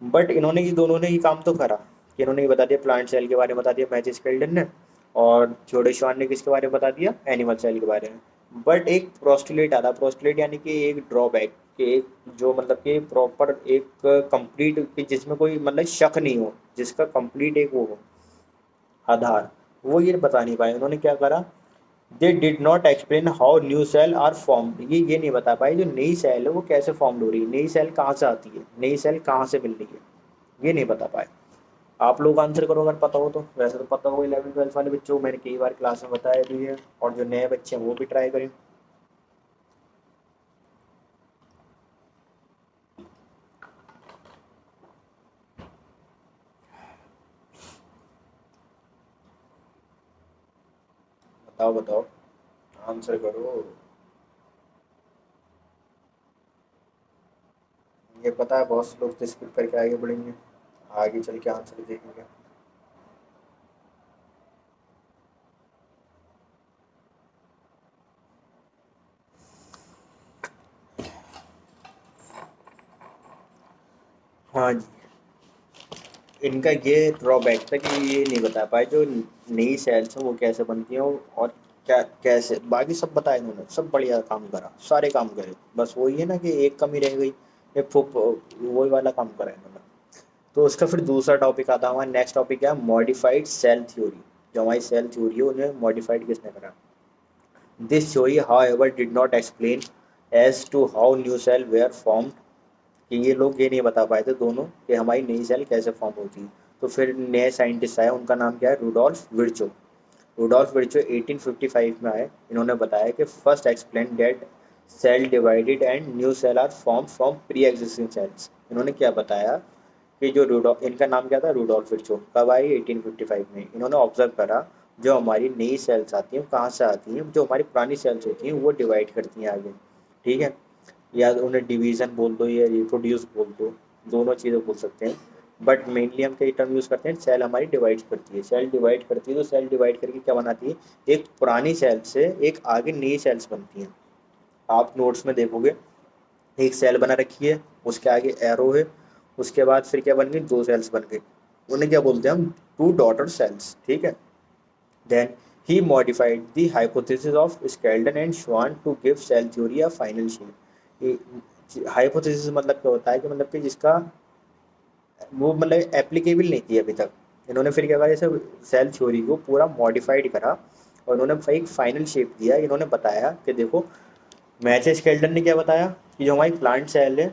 S1: बट इन्होंने ये दोनों ने ये काम तो करा कि इन्होंने ये बता दिया, प्लांट सेल के बारे में बता दिया मैथ्यूज कैल्डन ने, और जोडेशवान ने किसके बारे में बता दिया, एनिमल सेल के बारे में। बट एक प्रोस्टुलेट आता, प्रोस्टुलेट यानी कि एक ड्रॉबैक, कि एक जो मतलब कि प्रॉपर एक कंप्लीट, जिसमें कोई मतलब शक नहीं हो, जिसका कंप्लीट एक वो हो आधार, वो ये बता नहीं पाए। उन्होंने क्या करा, they did not explain how new cell are form, ये नहीं बता पाए जो नई सेल है वो कैसे फॉर्म हो रही है, नई सेल कहाँ से आती है, नई सेल कहाँ से मिल रही है, ये नहीं बता पाए। आप लोग आंसर करो अगर पता हो तो, वैसे तो पता होगा 11th 12th वाले बच्चों को, मैंने कई बार क्लास में बताया भी है, और जो नए बच्चे हैं वो भी ट्राई करें। बताओ बताओ, आंसर करो। ये पता है बहुत से लोग तो स्किप करके आगे बढ़ेंगे, आगे चल के आंसर देखेंगे। हाँ जी, इनका ये ड्रॉबैक था कि ये नहीं बता पाए जो नई सेल्स हैं वो कैसे बनती हैं, और क्या कैसे, बाकी सब बताया इन्होंने, सब बढ़िया काम करा, सारे काम करे, बस वही है ना कि एक कमी रह गई, ये वही वाला काम करा इन्होंने। तो उसका फिर दूसरा टॉपिक आता है, हमारा नेक्स्ट टॉपिक है मॉडिफाइड सेल थ्योरी। जो हमारी सेल थ्योरी है उन्हें मॉडिफाइड किसने करा। This theory however did not explain as to how new cell were form, कि ये लोग ये नहीं बता पाए थे दोनों कि हमारी नई सेल कैसे फॉर्म होती है। तो फिर नए साइंटिस्ट आए, उनका नाम क्या है, रूडोल्फ विर्चो। रूडोल्फ विर्चो 1855 में आए, इन्होंने बताया कि first explain that cell divided and new cell are form from pre existing cells. इन्होंने क्या बताया कि जो रूडोल्फ, इनका नाम क्या था, रूडोल्फ विर्चो, कब आई, 1855 में। इन्होंने ऑब्जर्व करा जो हमारी नई सेल्स आती हैं कहाँ से आती हैं, जो हमारी पुरानी सेल्स होती हैं वो डिवाइड करती हैं आगे। ठीक है, या उन्हें डिवीज़न बोल दो या रिप्रोड्यूस बोल दो, दोनों चीज़ें बोल सकते हैं। बट मेनली हम क्या टर्म यूज़ करते हैं, सेल हमारी डिवाइड करती है, सेल डिवाइड करती है, तो सेल डिवाइड करके क्या बनाती है, एक पुरानी सेल से एक आगे नई सेल्स बनती हैं। आप नोट्स में देखोगे एक सेल बना रखी है, उसके आगे एरो है, उसके बाद फिर क्या बन गई, दो सेल्स बन गई, उन्हें क्या बोलते हैं हम, टू डॉटर सेल्स, ठीक है। Then he modified the hypothesis of Schleiden and Schwann to give cell theory a final shape. Hypothesis मतलब क्या होता है कि मतलब कि जिसका वो मतलब एप्लीकेबल नहीं थी अभी तक, इन्होंने फिर क्या करा, जैसे सेल थ्योरी को पूरा मॉडिफाइड करा और इन्होंने एक फाइनल शेप दिया। इन्होंने बताया कि देखो, मैथ्यू स्केल्टन ने क्या बताया कि जो हमारी प्लांट सेल है,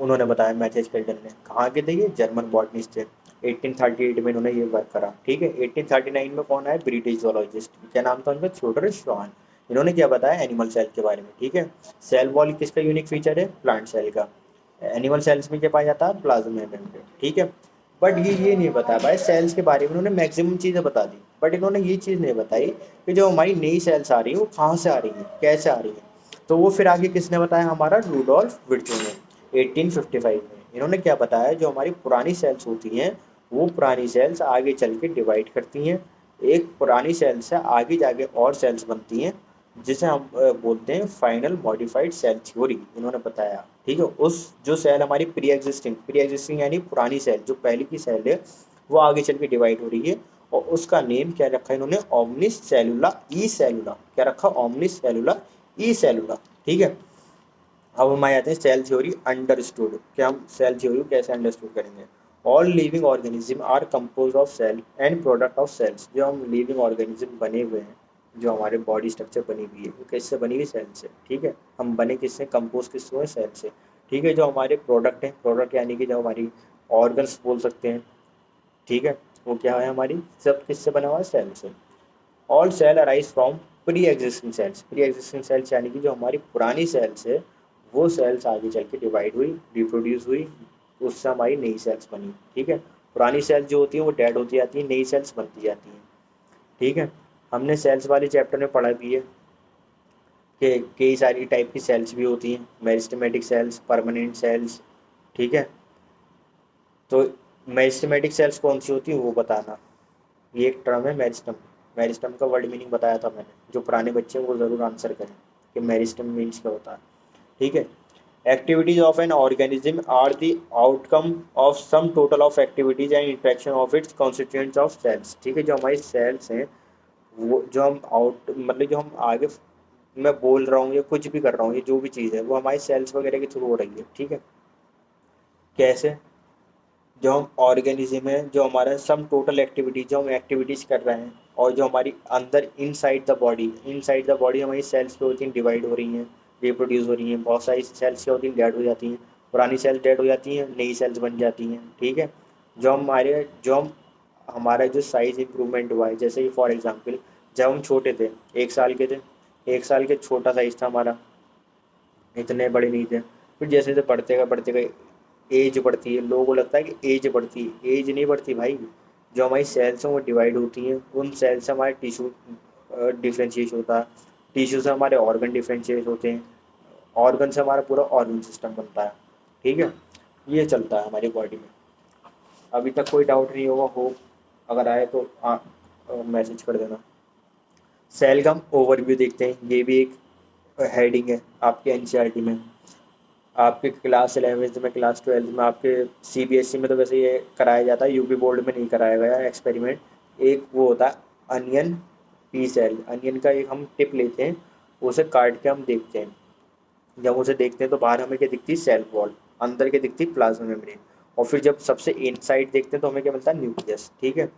S1: उन्होंने बताया मैथ्यू स्केल्टन ने, कहाँ के थे ये, जर्मन बॉटनिस्ट थे। 1838 में इन्होंने ये वर्क करा, ठीक है। 1839 में कौन आया, ब्रिटिश जोलॉजिस्ट, क्या नाम था उनका, थियोडर श्वान। इन्होंने क्या बताया, एनिमल सेल के बारे में, ठीक है। सेल वॉल किसका यूनिक फीचर है, प्लांट सेल का। एनिमल सेल्स में क्या पाया जाता है, प्लाज्मा मेम्ब्रेन, ठीक है। बट ये नहीं बता पाए सेल्स के बारे में, उन्होंने मैक्सिमम चीज़ें बता दी, बट इन्होंने ये चीज़ नहीं बताई कि जो हमारी नई सेल्स आ रही हैं वो कहाँ से आ रही हैं, कैसे आ रही हैं। तो वो फिर आगे किसने बताया, हमारा रूडोल्फ विर्चो ने 1855 में। इन्होंने क्या बताया, जो हमारी पुरानी सेल्स होती हैं वो पुरानी सेल्स आगे चल के डिवाइड करती हैं, एक पुरानी सेल से आगे जाके और सेल्स बनती हैं, जिसे हम बोलते हैं फाइनल मॉडिफाइड सेल थ्योरी, इन्होंने बताया, ठीक है। उस जो सेल हमारी प्री एग्जिस्टिंग यानी पुरानी सेल, जो पहले की सेल है, वो आगे चल के डिवाइड हो रही है, और उसका नेम क्या रखा है इन्होंने, ओमनिस सेलुला ई सेलुला, क्या रखा, ओमनिस सेलुला ई सेलुला, ठीक है। अब हम आ जाते हैं सेल थ्योरी अंडरस्टूड, कि हम सेल थ्योरी को कैसे अंडरस्टूड करेंगे। All living organism are compose of cell and product of cells. जो हम लिविंग ऑर्गेनिज्म बने हुए हैं, जो हमारे बॉडी स्ट्रक्चर बनी हुई है, वो किससे बनी हुई, सेल से, ठीक है। हम बने किससे, कंपोज किससे हुए, सेल से, ठीक है। जो हमारे प्रोडक्ट हैं, प्रोडक्ट यानी कि जो हमारी ऑर्गन्स बोल सकते हैं, ठीक है, वो क्या है हमारी, सब किससे बना हुआ है, सेल से। All cell arise from pre existing cells, pre existing cells यानी कि जो हमारी पुरानी सेल्स है, वो सेल्स आगे चल के डिवाइड हुई, रिप्रोड्यूस हुई, उससे हमारी नई सेल्स बनी, ठीक है। पुरानी सेल्स जो होती है वो डेड होती जाती है, नई सेल्स बनती जाती हैं, ठीक है। हमने सेल्स वाले चैप्टर में पढ़ा भी है कि कई सारी टाइप की सेल्स भी होती हैं, मेरिस्टेमेटिक सेल्स, परमानेंट सेल्स, ठीक है। तो मेरिस्टेमेटिक सेल्स कौन सी होती है वो बताना, ये एक टर्म है मेरिस्टम। मेरिस्टम का वर्ड मीनिंग बताया था मैंने, जो पुराने बच्चे हैं वो ज़रूर आंसर करें कि मेरिस्टम मीन्स क्या होता है, ठीक है। Activities of an organism are the outcome of sum total of activities and interaction of its constituents of cells, ठीक है। जो हमारी सेल्स हैं, वो जो हम आउट मतलब जो हम आगे मैं बोल रहा हूँ या कुछ भी कर रहा हूँ, ये जो भी चीज़ है वो हमारी सेल्स वगैरह के थ्रू हो रही है, ठीक है। कैसे, जो हम ऑर्गेनिज्म है, जो हमारा सम टोटल एक्टिविटीज, जो हम एक्टिविटीज़ कर रहे हैं, और जो हमारी अंदर इन साइड द बॉडी हमारी सेल्स क्या होती हैं, डिवाइड हो रही हैं, रिप्रोड्यूस हो रही हैं। बहुत सारी सेल्स क्या होती हैं, डेड हो जाती हैं, पुरानी सेल्स डेड हो जाती हैं, नई सेल्स बन जाती हैं, ठीक है। जो हम हमारा जो साइज इंप्रूवमेंट हुआ है, जैसे कि फॉर एग्जांपल जब हम छोटे थे, 1 साल के थे, 1 साल के छोटा साइज था हमारा, इतने बड़े नहीं थे। फिर जैसे जैसे बढ़ते गए एज बढ़ती है, लोगों को लगता है कि एज बढ़ती है, एज नहीं बढ़ती भाई। जो हमारी सेल्स हैं वो डिवाइड होती हैं, उन सेल से हमारे टिश्यू डिफ्रेंशिएट होता है, टिश्यू से हमारे ऑर्गन डिफ्रेंशिएट होते हैं, ऑर्गन से हमारा पूरा ऑर्गन सिस्टम बनता है, ठीक है। ये चलता है हमारी बॉडी में। अभी तक कोई डाउट नहीं होगा, हो अगर आए तो मैसेज कर देना। सेल का हम ओवरव्यू देखते हैं, ये भी एक हेडिंग है आपके एनसीईआरटी में। आपके क्लास 11th में, क्लास 12th में, आपके सीबीएसई में तो वैसे ये कराया जाता है, यूपी बोर्ड में नहीं कराया गया एक्सपेरिमेंट। एक वो होता है अनियन पी सेल, अनियन का एक हम टिप लेते हैं, उसे काट के हम देखते हैं। जब उसे देखते हैं तो बाहर हमें क्या दिखती है, सेल वॉल, अंदर क्या दिखती है, प्लाज्मा मेम्ब्रेन, और फिर जब सबसे इनसाइड देखते हैं तो हमें क्या मिलता है, न्यूक्लियस, ठीक है।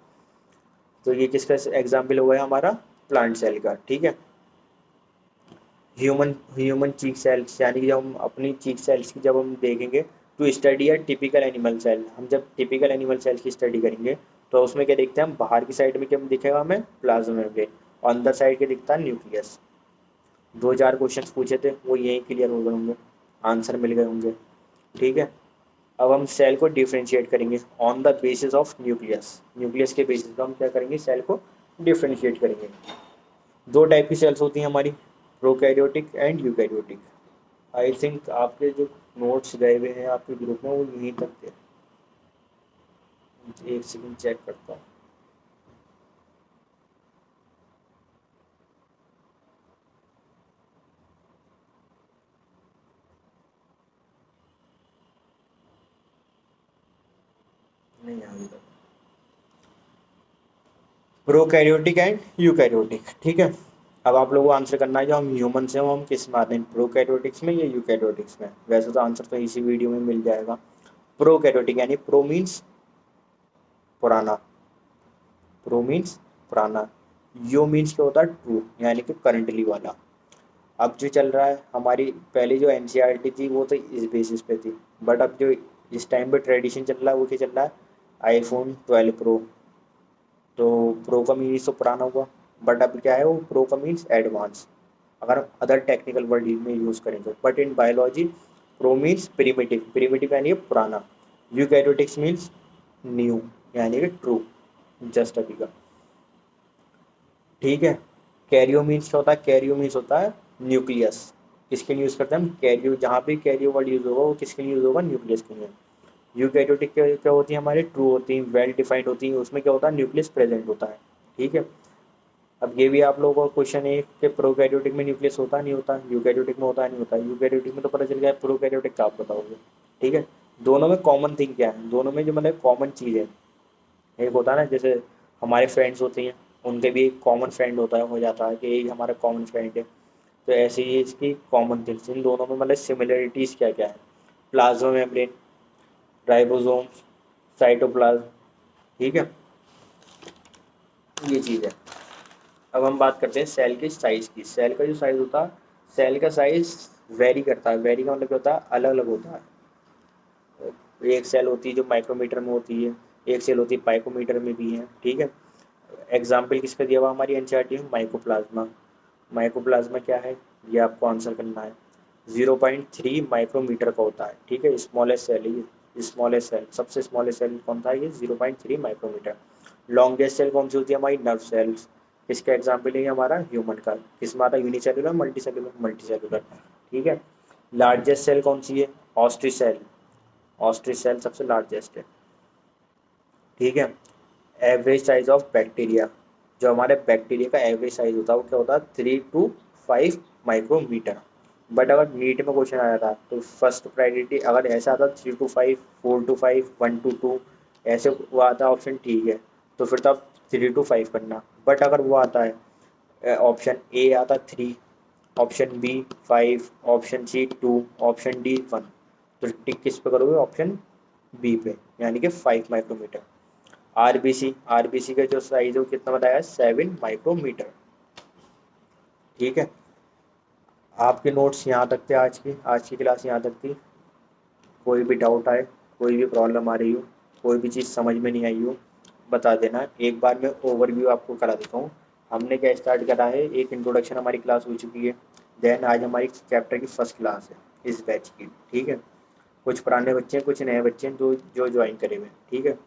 S1: तो ये किसका एग्जाम्पल हुआ है, हमारा प्लांट सेल का, ठीक है। ह्यूमन चीक सेल्स यानी कि जब हम अपनी चीक सेल्स की जब हम देखेंगे, to study a typical animal cell, हम जब टिपिकल एनिमल सेल की स्टडी करेंगे तो उसमें क्या देखते हैं हम, बाहर की साइड में क्या दिखेगा हमें, प्लाज्मा मेम्ब्रेन, और अंदर साइड क्या दिखता है, न्यूक्लियस। 2 4 क्वेश्चन पूछे थे वो यहीं क्लियर हो गए होंगे, आंसर मिल गए होंगे, ठीक है। अब हम सेल को डिफ्रेंशिएट करेंगे on the basis of nucleus, nucleus के बेसिस पर हम क्या करेंगे, सेल को डिफ्रेंशिएट करेंगे। 2 टाइप की सेल्स होती हैं हमारी, prokaryotic and eukaryotic. I think आपके जो नोट्स गए हुए हैं आपके ग्रुप में वो यहीं तक थे। एक सेकंड चेक करता हूँ। नहीं अभी तक। प्रोकैरियोटिक एंड यूकैरियोटिक, ठीक है। अब आप लोगों को आंसर करना है जो हम ह्यूमन से हम किस में आते हैं, प्रोकैरियोटिक्स में या यूकैरियोटिक्स में। वैसे तो आंसर तो इसी वीडियो में मिल जाएगा। प्रोकैरियोटिक यानी प्रो मीन्स पुराना, प्रो मीन्स पुराना, यो मीन्स क्या होता है ट्रू यानी कि करंटली वाला। अब जो चल रहा है हमारी पहले जो एनसीईआरटी थी वो तो इस बेसिस पे थी, बट अब जो इस टाइम पे ट्रेडिशन चल रहा है वो क्या चल रहा है, आईफोन 12 प्रो। तो प्रो का मीन्स तो पुराना हुआ, बट अब क्या है वो प्रो का मीन्स एडवांस, अगर हम अदर टेक्निकल वर्ड में यूज़ करें तो। But in biology pro means primitive, primitive यानी कि पुराना। यूकैरियोटिक्स मीन्स न्यू यानी कि ट्रू, जस्ट अभी का, ठीक है। कैरियो मीन्स क्या होता है, कैरियो मीन्स होता है न्यूक्लियस। किसके लिए यूज़ करते हैं हम कैरियो, जहाँ भी कैरियो वर्ड यूज़ होगा वो किसके लिए यूज़ होगा, न्यूक्लियस के लिए। यूकैरियोटिक क्या होती है हमारे, ट्रू होती हैं, वेल डिफाइंड होती हैं, उसमें क्या होता है न्यूक्लियस प्रेजेंट होता है, ठीक है। अब ये भी आप लोगों का क्वेश्चन है कि प्रोकैरियोटिक में न्यूक्लियस होता नहीं होता, यूकैरियोटिक में होता नहीं होता। यूकैरियोटिक में तो पता चल गया, प्रोकैरियोटिक का आप बताओगे, ठीक है। दोनों में कॉमन थिंग क्या है, दोनों में जो मतलब कॉमन चीज़ है, एक होता है ना जैसे हमारे फ्रेंड्स होते हैं, उनके भी एक कॉमन फ्रेंड होता है, हो जाता है कि एक हमारा कॉमन फ्रेंड है। तो ऐसे ही इसकी कॉमन थिंग्स, इन दोनों में मतलब सिमिलरिटीज़ क्या क्या है, प्लाज्मा मेम्ब्रेन, राइबोसोम्स, साइटोप्लाज्म, ठीक है, ये चीज़ है। अब हम बात करते हैं सेल के साइज़ की। सेल का जो साइज़ होता है, सेल का साइज़ वेरी करता है, वेरी का मतलब क्या होता है, अलग अलग होता है। एक सेल होती है जो माइक्रोमीटर में होती है, एक सेल होती है पाइकोमीटर में भी है, ठीक है। एग्जाम्पल किसका दिया हुआ हमारी एनसीईआरटी में, माइकोप्लाज्मा। माइकोप्लाज्मा क्या है ये आपको आंसर करना है। 0.3 माइक्रोमीटर का होता है, ठीक है, स्मॉलेस्ट सेल है ये, स्मॉलेस्ट सेल, सबसे स्मॉलेस्ट सेल कौन था ये, 0.3 माइक्रोमीटर। लॉन्गेस्ट सेल कौन सी होती है हमारी, नर्व सेल्स। किसका एग्जाम्पल है ये हमारा, ह्यूमन का। किसमें आता है, unicellular multi cellular, multi cellular, ठीक है। लार्जेस्ट सेल कौन सी है, ऑस्ट्रिच सेल, ऑस्ट्रिच सेल सबसे लार्जेस्ट है, ठीक है। एवरेज साइज ऑफ बैक्टीरिया, जो हमारे बैक्टीरिया का एवरेज साइज होता है वो क्या होता है, 3 to 5 माइक्रोमीटर। बट अगर नीट में क्वेश्चन आया था तो फर्स्ट प्रायोरिटी अगर ऐसा आता 3 to 5, 4 to 5, 1 to 2, ऐसे वो आता ऑप्शन, ठीक है, तो फिर तो आप 3 to 5 करना। बट अगर वो आता है ऑप्शन ए आता 3, option B 5, option C 2, option D 1, तो टिक किस पे करोगे, ऑप्शन बी पे, यानी कि 5 माइक्रोमीटर। आरबीसी, आरबीसी का जो साइज है वो कितना बताया, 7 माइक्रोमीटर, ठीक है। आपके नोट्स यहाँ तक थे, आज की क्लास यहाँ तक थी। कोई भी डाउट आए, कोई भी प्रॉब्लम आ रही हो, कोई भी चीज़ समझ में नहीं आई हो, बता देना। एक बार मैं ओवरव्यू आपको करा देता हूँ। हमने क्या स्टार्ट करा है, एक इंट्रोडक्शन हमारी क्लास हो चुकी है, देन आज हमारी चैप्टर की फर्स्ट क्लास है इस बैच की, ठीक है। कुछ पुराने बच्चे हैं, कुछ नए बच्चे हैं जो जो ज्वाइन करे हुए हैं, ठीक है।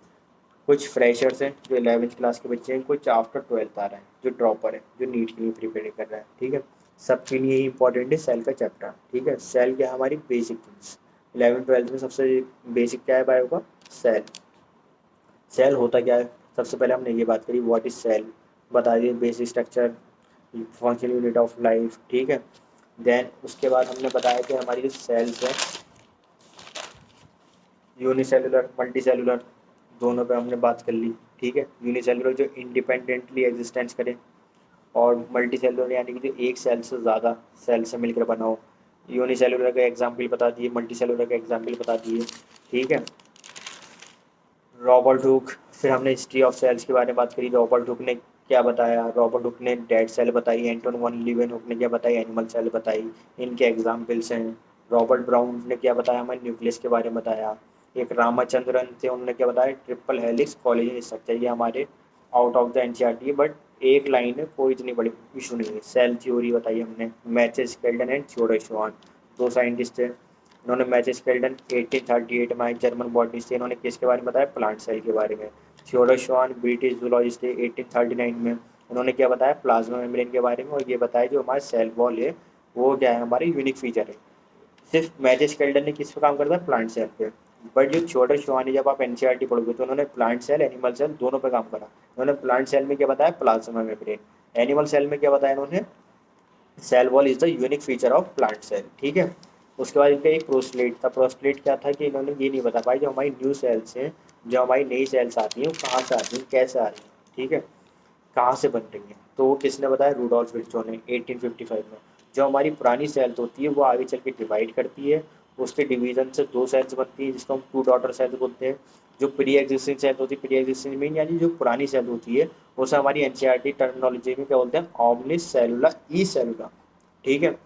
S1: कुछ फ्रेशर्स हैं जो 11वीं क्लास के बच्चे हैं, कुछ आफ्टर 12th आ रहा है जो ड्रॉपर है, जो नीट के लिए प्रिपेयर कर रहा है, ठीक है। सबके लिए ही इंपॉर्टेंट है सेल का चैप्टर, ठीक है। सेल क्या है, हमारी बेसिक थिंग्स। 11th 12th में सबसे बेसिक क्या है बायो का, सेल। सेल होता क्या है, सबसे पहले हमने ये बात करी व्हाट इज सेल, बता दिए basic structure, functional unit of life, ठीक है। देन उसके बाद हमने बताया कि हमारी जो सेल्स है, यूनिसेलुलर मल्टी सेलुलर, दोनों पे हमने बात कर ली, ठीक है। यूनिसेलुलर जो इंडिपेंडेंटली एग्जिस्टेंस करे, और मल्टी सेलुलर यानी कि जो एक सेल से ज़्यादा सेल से मिलकर बना हो। यूनिसेलुलर का एग्जाम्पल बता दिए, मल्टी सेलुलर का एग्जाम्पल बता दिए, ठीक है। रॉबर्ट हुक, फिर हमने हिस्ट्री ऑफ सेल्स के बारे में बात करी, रॉबर्ट हुक ने क्या बताया, रॉबर्ट हुक ने डेड सेल बताई, एंटोन वन लीवन हुक ने क्या बताई, एनिमल सेल बताई, इनके एग्जाम्पल्स हैं। रॉबर्ट ब्राउन ने क्या बताया, हमें न्यूक्लियस के बारे में बताया। एक रामाचंद्रन थे, उन्होंने क्या बताया, ट्रिपल हेलिक्स कोलेजन स्ट्रक्चर, ये हमारे आउट ऑफ द एनसीईआरटी है, बट एक लाइन है, कोई इतनी बड़ी इशू नहीं है। सेल थ्योरी बताई हमने, मैथ्स स्केल्टन एंड थियोडोर श्वान, दो साइंटिस्ट थे। इन्होंने मैथ्स स्केल्टन 1838 में, जर्मन बॉटनिस्ट थे, इन्होंने किसके बारे में बताया, प्लांट सेल के बारे में। थियोडोर श्वान ब्रिटिश जूलॉजिस्ट थे, 1839 में, उन्होंने क्या बताया, प्लाज्मा मेम्ब्रेन के बारे में, और ये बताया जो हमारे सेल वॉल है वो क्या है, हमारे यूनिक फीचर है। सिर्फ मैजेस कैल्डर ने किस पे काम करता है, प्लांट सेल पे। बट जो छोटे शिवानी, जब आप एनसीईआरटी पढ़ोगे तो उन्होंने प्लांट सेल एनिमल सेल दोनों पे काम करा। उन्होंने प्लांट सेल में क्या बताया, प्लाज्मा मेम्ब्रेन। एनिमल सेल में क्या बताया इन्होंने, cell wall is the unique feature of plant cell, ठीक है। उसके बाद इनका एक प्रोस्लेट था। प्रोस्लेट क्या था कि इन्होंने ये नहीं बता पाया जो हमारी न्यू सेल्स हैं, जो हमारी नई सेल्स आती हैं वो कहाँ से आती हैं, कैसे आ रही हैं, ठीक है, कहाँ से बन रही हैं। तो वो किसने बताया, रूडोल्फ विर्चो ने 1855 में। जो हमारी पुरानी सेल्स होती है वो आगे चल के डिवाइड करती है, उसके डिवीजन से दो सेल्स बनती हैं जिसको हम टू डॉटर सेल्स बोलते हैं। जो प्री एग्जिस्टिंग सेल होती है, प्री एग्जिस्टिंग मीन यानी जो पुरानी सेल होती है, उसे हमारी एनसीईआरटी टर्मिनोलॉजी में क्या बोलते हैं, ऑमनिस सेलुला ई सेलुला, ठीक है।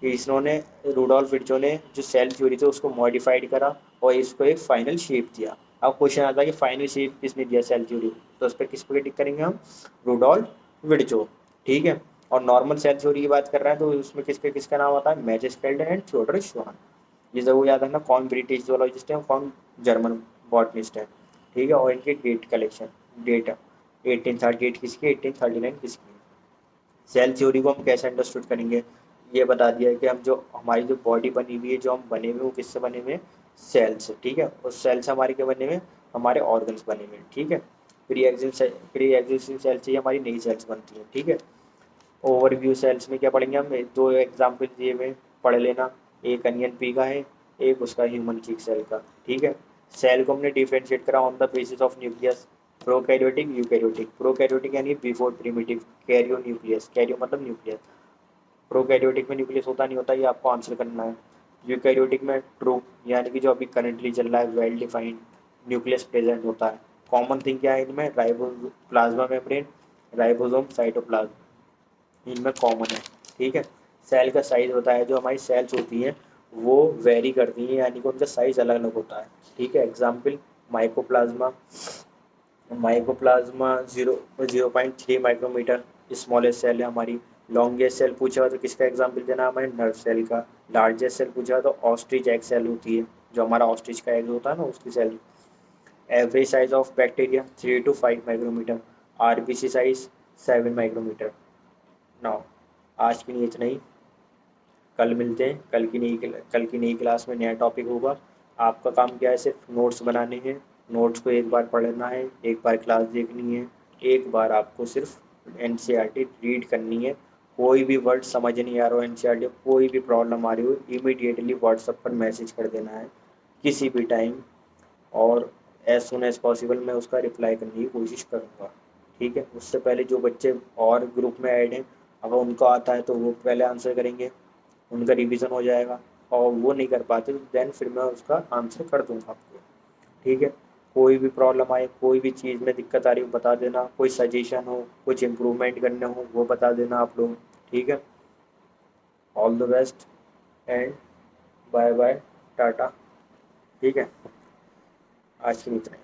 S1: कि इसने रूडोल्फ विर्चो ने जो सेल थ्योरी थी उसको मॉडिफाइड करा और इसको एक फाइनल शेप दिया। अब क्वेश्चन आता है कि फाइनल शेप किसने दिया सेल थ्योरी, तो उस पर किस पर टिक करेंगे हम, रूडोल्फ विर्चो, ठीक है। और नॉर्मल सेल थ्योरी की बात कर रहे हैं तो उसमें किसका नाम आता है, मैजेस्केल्ड एंड थियोडर श्वान। ये जरूर याद रखना, कौन ब्रिटिश जोलॉजिस्ट है, कौन जर्मन बॉटनिस्ट है, ठीक है। और इनकी डेट कलेक्शन, डेट 1838 किसकी, 1839 किसकी। सेल थ्योरी को हम कैसे अंडरस्टूड करेंगे, ये बता दिया है कि हम जो हमारी जो बॉडी बनी हुई है, जो हम बने हुए वो किससे बने हुए हैं, सेल से, ठीक है। उस सेल से हमारे क्या बने हुए हैं, हमारे ऑर्गन्स बने हुए हैं, ठीक है। प्री एग्जिस्टिंग सेल से ही हमारी नई सेल्स बनती हैं, ठीक है। ओवरव्यू सेल्स में क्या पढ़ेंगे हम, दो एग्जाम्पल दिए हुए पढ़ लेना, एक अनियन पी का है, एक उसका ह्यूमन चीक सेल का, ठीक है। सेल को हमने डिफ्रेंशिएट करा on the basis of nucleus, prokaryotic eukaryotic. Prokaryotic यानी before primitive, karyo nucleus, karyo मतलब न्यूक्लियस। प्रोकैरियोटिक में न्यूक्लियस होता नहीं होता, ये आपको आंसर करना है। यूकैरियोटिक में ट्रू यानी कि जो अभी करंटली चल रहा है, वेल डिफाइंड न्यूक्लियस प्रेजेंट होता है। कॉमन थिंग क्या है इनमें, ribo plasma membrane, ribosome, cytoplasm, इनमें कॉमन है, ठीक है। सेल का साइज होता है, जो हमारी सेल्स होती हैं वो वेरी करती हैं, यानी कि उनका साइज अलग अलग होता है, ठीक है। Example, mycoplasma, mycoplasma 0.3 micrometre smallest cell है हमारी। लॉन्गेस्ट सेल पूछा तो किसका एग्जाम्पल देना हमें, नर्व सेल का। लार्जेस्ट सेल पूछा तो ऑस्ट्रिच एग सेल होती है, जो हमारा ऑस्ट्रिच का एग होता है ना उसकी cell. Average size of bacteria 3 to 5 micrometre. RBC size 7 micrometre. Now आज के लिए इतना ही, कल मिलते हैं। कल की नई क्लास में नया टॉपिक होगा। आपका काम क्या है, सिर्फ नोट्स बनाने हैं। नोट्स को एक बार पढ़ना है, एक बार क्लास देखनी है, एक बार आपको सिर्फ एनसीईआरटी रीड करनी है। कोई भी वर्ड समझ नहीं आ रहा हो एनसीईआरटी, कोई भी प्रॉब्लम आ रही हो, इमीडिएटली व्हाट्सएप पर मैसेज कर देना है किसी भी टाइम, और एज सुन एज पॉसिबल मैं उसका रिप्लाई करने की कोशिश करूँगा, ठीक है। उससे पहले जो बच्चे और ग्रुप में ऐड हैं, अगर उनको आता है तो वो पहले आंसर करेंगे, उनका रिवीजन हो जाएगा। और वो नहीं कर पाते तो देन फिर मैं उसका आंसर कर दूंगा आपको, ठीक है। कोई भी प्रॉब्लम आए, कोई भी चीज़ में दिक्कत आ रही हो बता देना, कोई सजेशन हो, कुछ इम्प्रूवमेंट करने हो वो बता देना आप लोग, ठीक है। All the best and bye bye, टाटा, ठीक है। आज के लिए इतना ही।